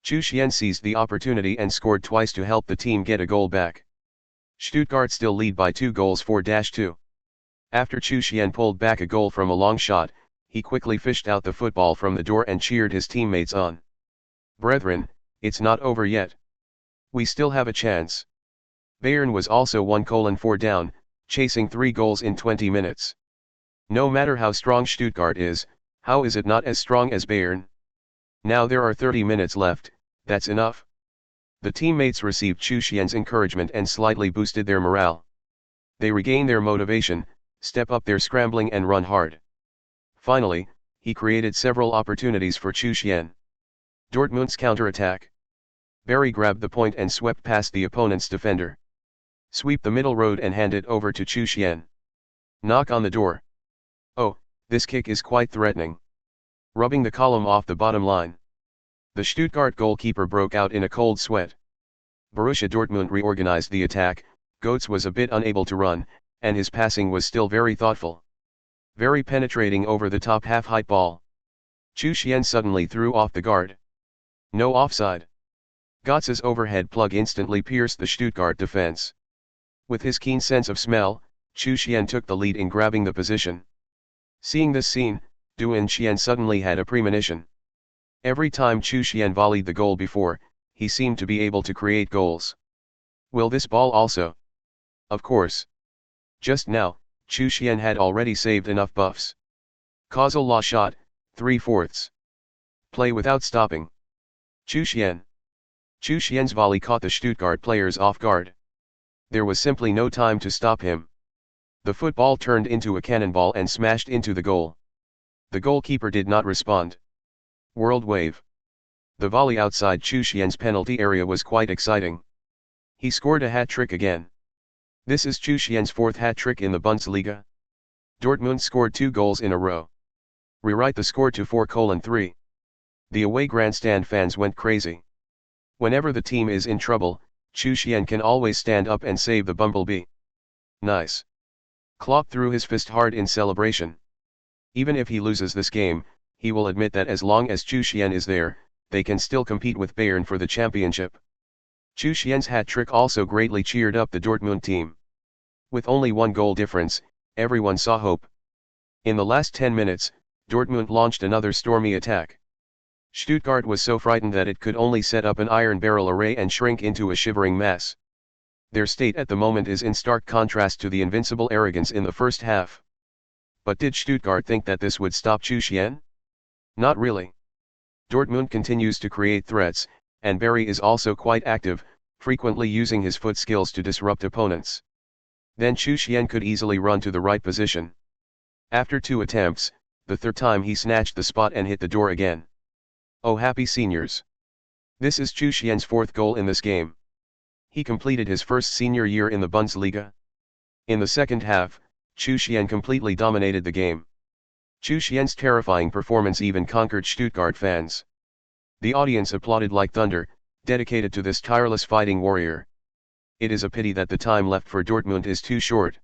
Chu Xuan seized the opportunity and scored twice to help the team get a goal back. Stuttgart still lead by 2 goals 4-2. After Chu Xuan pulled back a goal from a long shot, he quickly fished out the football from the door and cheered his teammates on. "Brethren, it's not over yet. We still have a chance." Bayern was also 1:4 down, chasing 3 goals in 20 minutes. No matter how strong Stuttgart is, how is it not as strong as Bayern? Now there are 30 minutes left, that's enough. The teammates received Chu Xuan's encouragement and slightly boosted their morale. They regain their motivation, step up their scrambling and run hard. Finally, he created several opportunities for Chu Xuan. Dortmund's counter-attack. Barry grabbed the point and swept past the opponent's defender. Sweep the middle road and hand it over to Chu Xuan. Knock on the door. Oh, this kick is quite threatening. Rubbing the column off the bottom line. The Stuttgart goalkeeper broke out in a cold sweat. Borussia Dortmund reorganized the attack. Götze was a bit unable to run, and his passing was still very thoughtful. Very penetrating over the top half-height ball. Chu Xuan suddenly threw off the guard. No offside. Götze's overhead plug instantly pierced the Stuttgart defense. With his keen sense of smell, Chu Xuan took the lead in grabbing the position. Seeing this scene, Du Xian suddenly had a premonition. Every time Chu Xuan volleyed the goal before, he seemed to be able to create goals. Will this ball also? Of course. Just now, Chu Xuan had already saved enough buffs. Causal law shot, 3/4. Play without stopping. Chu Xuan. Chu Xuan's volley caught the Stuttgart players off guard. There was simply no time to stop him. The football turned into a cannonball and smashed into the goal. The goalkeeper did not respond. World wave. The volley outside Chu Xuan's penalty area was quite exciting. He scored a hat-trick again. This is Chu Xuan's 4th hat-trick in the Bundesliga. Dortmund scored 2 goals in a row. Rewrite the score to 4:3. The away grandstand fans went crazy. Whenever the team is in trouble, Chu Xuan can always stand up and save the bumblebee. Nice. Klopp threw his fist hard in celebration. Even if he loses this game, he will admit that as long as Chu Xuan is there, they can still compete with Bayern for the championship. Chu Xuan's hat-trick also greatly cheered up the Dortmund team. With only 1 goal difference, everyone saw hope. In the last 10 minutes, Dortmund launched another stormy attack. Stuttgart was so frightened that it could only set up an iron barrel array and shrink into a shivering mass. Their state at the moment is in stark contrast to the invincible arrogance in the first half. But did Stuttgart think that this would stop Chu Xuan? Not really. Dortmund continues to create threats, and Barry is also quite active, frequently using his foot skills to disrupt opponents. Then Chu Xuan could easily run to the right position. After 2 attempts, the 3rd time he snatched the spot and hit the door again. Oh happy seniors. This is Chu Xuan's 4th goal in this game. He completed his first senior year in the Bundesliga. In the second half, Chu Xuan completely dominated the game. Chu Xuan's terrifying performance even conquered Stuttgart fans. The audience applauded like thunder, dedicated to this tireless fighting warrior. It is a pity that the time left for Dortmund is too short.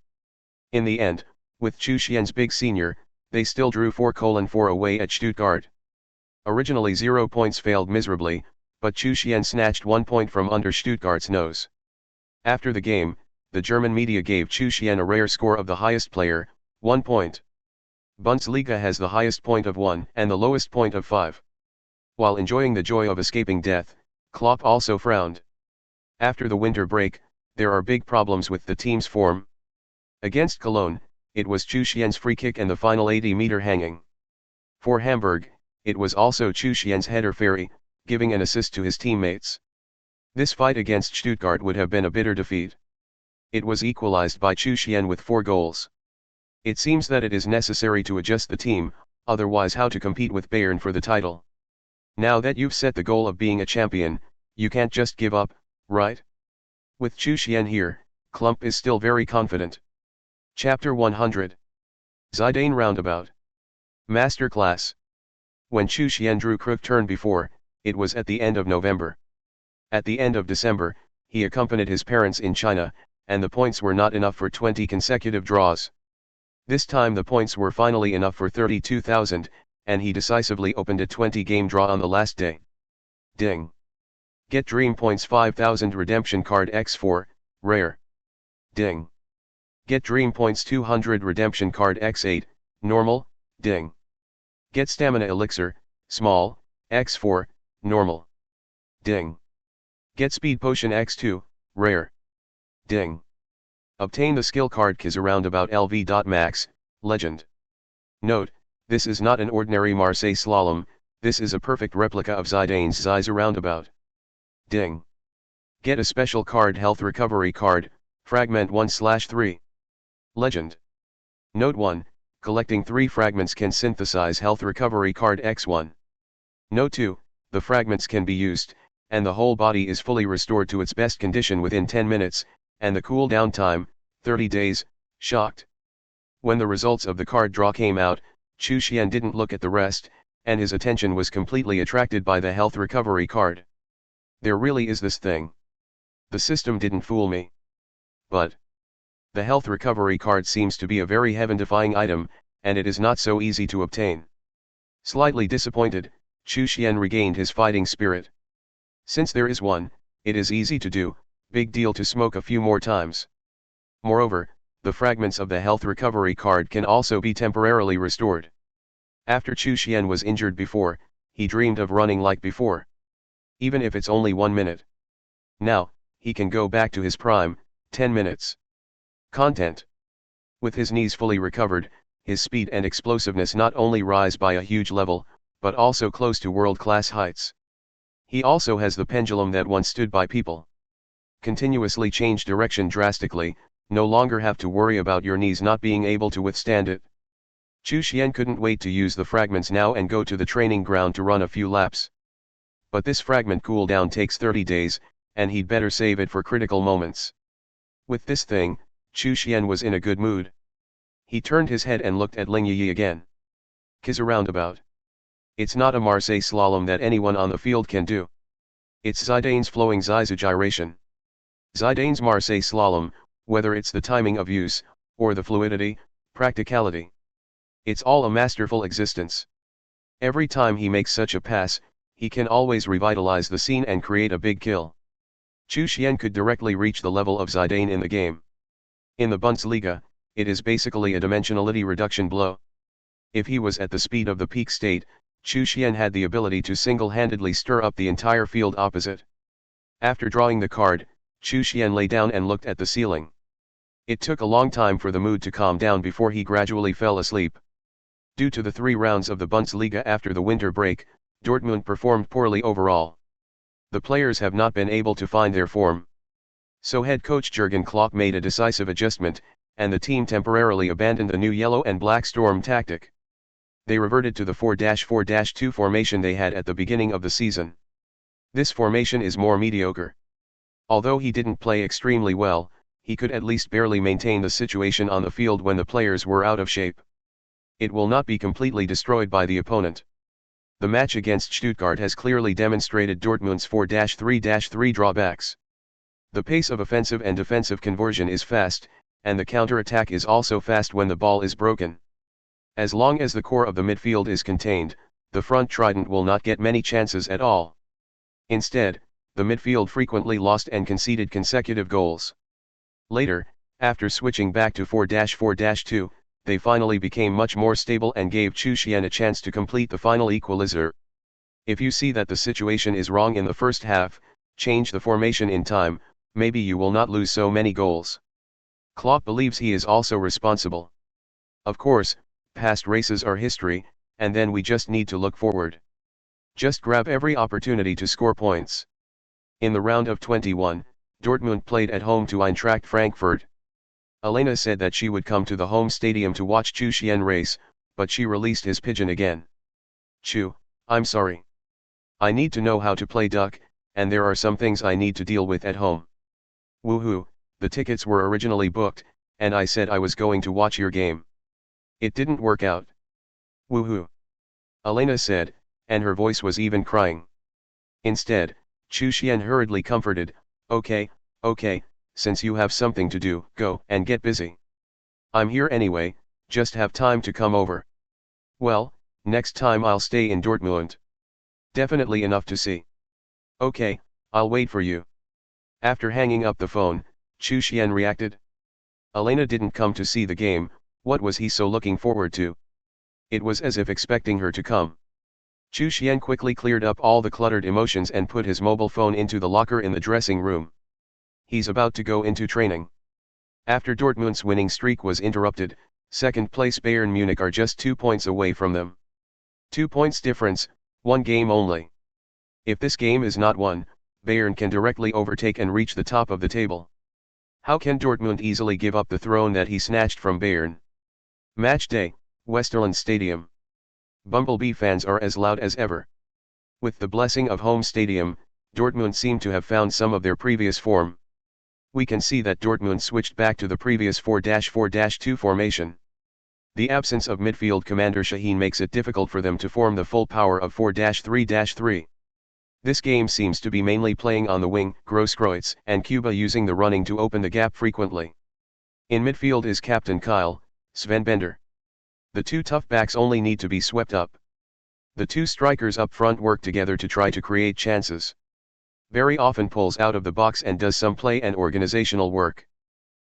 In the end, with Chu Xuan's big senior, they still drew 4:4 away at Stuttgart. Originally 0 points failed miserably, but Chu Xuan snatched 1 point from under Stuttgart's nose. After the game, the German media gave Chu Xuan a rare score of the highest player, 1 point. Bundesliga has the highest point of 1 and the lowest point of 5. While enjoying the joy of escaping death, Klopp also frowned. After the winter break, there are big problems with the team's form. Against Cologne, it was Chu Xuan's free kick and the final 80-meter hanging. For Hamburg, it was also Chu Xuan's header fairy, giving an assist to his teammates. This fight against Stuttgart would have been a bitter defeat. It was equalized by Chu Xuan with 4 goals. It seems that it is necessary to adjust the team, otherwise how to compete with Bayern for the title. Now that you've set the goal of being a champion, you can't just give up, right? With Chu Xuan here, Klopp is still very confident. Chapter 100. Zidane Roundabout. Masterclass. When Chu Xuan drew crook turn before, it was at the end of November. At the end of December, he accompanied his parents in China, and the points were not enough for 20 consecutive draws. This time the points were finally enough for 32,000, and he decisively opened a 20-game draw on the last day. Ding. Get Dream Points 5000 redemption card X4, rare. Ding. Get Dream Points 200 Redemption Card X8, Normal, Ding. Get Stamina Elixir, Small, X4, Normal. Ding. Get Speed Potion X2, Rare. Ding. Obtain the skill card Kiz Roundabout LV.max, Legend. Note, this is not an ordinary Marseille Slalom, this is a perfect replica of Zidane's Ziza Roundabout. Ding. Get a special card Health Recovery card, Fragment 1/3. Legend. Note 1, collecting 3 fragments can synthesize Health Recovery card X1. Note 2, the fragments can be used, and the whole body is fully restored to its best condition within 10 minutes, and the cooldown time, 30 days, shocked. When the results of the card draw came out, Chu Xuan didn't look at the rest, and his attention was completely attracted by the Health Recovery card. There really is this thing. The system didn't fool me. But the Health Recovery card seems to be a very heaven-defying item, and it is not so easy to obtain. Slightly disappointed, Chu Xuan regained his fighting spirit. Since there is one, it is easy to do, big deal to smoke a few more times. Moreover, the fragments of the Health Recovery card can also be temporarily restored. After Chu Xuan was injured before, he dreamed of running like before. Even if it's only 1 minute. Now, he can go back to his prime, 10 minutes. Content. With his knees fully recovered, his speed and explosiveness not only rise by a huge level, but also close to world-class heights. He also has the pendulum that once stood by people. Continuously change direction drastically, no longer have to worry about your knees not being able to withstand it. Chu Xuan couldn't wait to use the fragments now and go to the training ground to run a few laps. But this fragment cooldown takes 30 days, and he'd better save it for critical moments. With this thing, Chu Xuan was in a good mood. He turned his head and looked at Ling Yi again. Kiz Roundabout. It's not a Marseille slalom that anyone on the field can do. It's Zidane's flowing Ziza gyration. Zidane's Marseille slalom, whether it's the timing of use, or the fluidity, practicality. It's all a masterful existence. Every time he makes such a pass, he can always revitalize the scene and create a big kill. Chu Xuan could directly reach the level of Zidane in the game. In the Bundesliga, it is basically a dimensionality reduction blow. If he was at the speed of the peak state, Chu Xuan had the ability to single-handedly stir up the entire field opposite. After drawing the card, Chu Xuan lay down and looked at the ceiling. It took a long time for the mood to calm down before he gradually fell asleep. Due to the 3 rounds of the Bundesliga after the winter break, Dortmund performed poorly overall. The players have not been able to find their form. So head coach Jurgen Klopp made a decisive adjustment, and the team temporarily abandoned the new yellow and black storm tactic. They reverted to the 4-4-2 formation they had at the beginning of the season. This formation is more mediocre. Although he didn't play extremely well, he could at least barely maintain the situation on the field when the players were out of shape. It will not be completely destroyed by the opponent. The match against Stuttgart has clearly demonstrated Dortmund's 4-3-3 drawbacks. The pace of offensive and defensive conversion is fast, and the counter-attack is also fast when the ball is broken. As long as the core of the midfield is contained, the front trident will not get many chances at all. Instead, the midfield frequently lost and conceded consecutive goals. Later, after switching back to 4-4-2, they finally became much more stable and gave Chu Xuan a chance to complete the final equalizer. If you see that the situation is wrong in the first half, change the formation in time, maybe you will not lose so many goals. Klopp believes he is also responsible. Of course, past races are history, and then we just need to look forward. Just grab every opportunity to score points. In the round of 21, Dortmund played at home to Eintracht Frankfurt. Elena said that she would come to the home stadium to watch Chu Xuan race, but she released his pigeon again. Chu, I'm sorry. I need to know how to play duck, and there are some things I need to deal with at home. Woohoo, the tickets were originally booked, and I said I was going to watch your game. It didn't work out. Woohoo. Elena said, and her voice was even crying. Instead, Chu Xuan hurriedly comforted, okay, since you have something to do, go and get busy. I'm here anyway, just have time to come over. Well, next time I'll stay in Dortmund. Definitely enough to see. Okay, I'll wait for you. After hanging up the phone, Chu Xuan reacted. Elena didn't come to see the game. What was he so looking forward to? It was as if expecting her to come. Chu Xuan quickly cleared up all the cluttered emotions and put his mobile phone into the locker in the dressing room. He's about to go into training. After Dortmund's winning streak was interrupted, second-place Bayern Munich are just 2 points away from them. 2 points difference, one game only. If this game is not won, Bayern can directly overtake and reach the top of the table. How can Dortmund easily give up the throne that he snatched from Bayern? Match day, Westerland Stadium. Bumblebee fans are as loud as ever. With the blessing of home stadium, Dortmund seem to have found some of their previous form. We can see that Dortmund switched back to the previous 4-4-2 formation. The absence of midfield commander Şahin makes it difficult for them to form the full power of 4-3-3. This game seems to be mainly playing on the wing, Grosskreutz and Cuba using the running to open the gap frequently. In midfield is Captain Kyle, Sven Bender. The two tough backs only need to be swept up. The two strikers up front work together to try to create chances. Very often pulls out of the box and does some play and organizational work.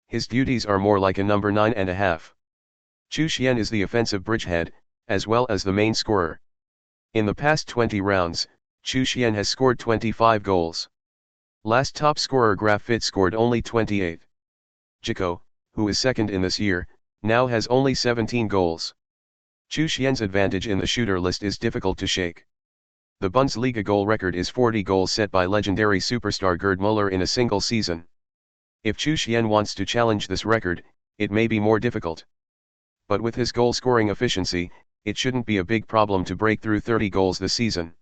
His duties are more like a number 9.5. Chu Xuan is the offensive bridgehead, as well as the main scorer. In the past 20 rounds, Chu Xuan has scored 25 goals. Last top scorer Grafit scored only 28. Zico, who is second in this year, now has only 17 goals. Chu Xuan's advantage in the shooter list is difficult to shake. The Bundesliga goal record is 40 goals set by legendary superstar Gerd Müller in a single season. If Chu Xuan wants to challenge this record, it may be more difficult. But with his goal-scoring efficiency, it shouldn't be a big problem to break through 30 goals this season.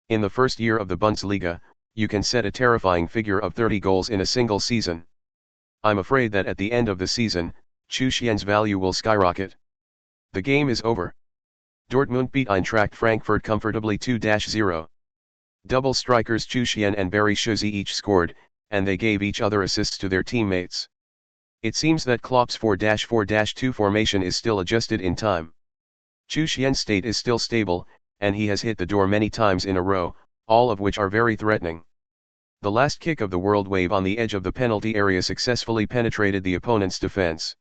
In the first year of the Bundesliga, you can set a terrifying figure of 30 goals in a single season. I'm afraid that at the end of the season, Chu Xuan's value will skyrocket. The game is over. Dortmund beat Eintracht Frankfurt comfortably 2-0. Double strikers Chu Xuan and Barry Schuzi each scored, and they gave each other assists to their teammates. It seems that Klopp's 4-4-2 formation is still adjusted in time. Chu Xuan's state is still stable, and he has hit the door many times in a row, all of which are very threatening. The last kick of the world wave on the edge of the penalty area successfully penetrated the opponent's defense.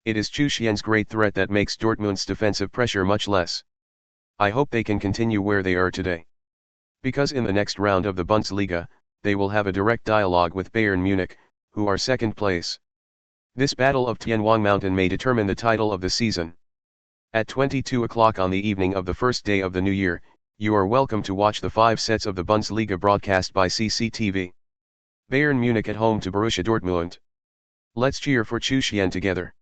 It is Chu Xuan's great threat that makes Dortmund's defensive pressure much less. I hope they can continue where they are today. Because in the next round of the Bundesliga, they will have a direct dialogue with Bayern Munich, who are second place. This battle of Tianwang Mountain may determine the title of the season. At 22 o'clock on the evening of the first day of the new year, you are welcome to watch the 5 sets of the Bundesliga broadcast by CCTV. Bayern Munich at home to Borussia Dortmund. Let's cheer for Chu Xuan together.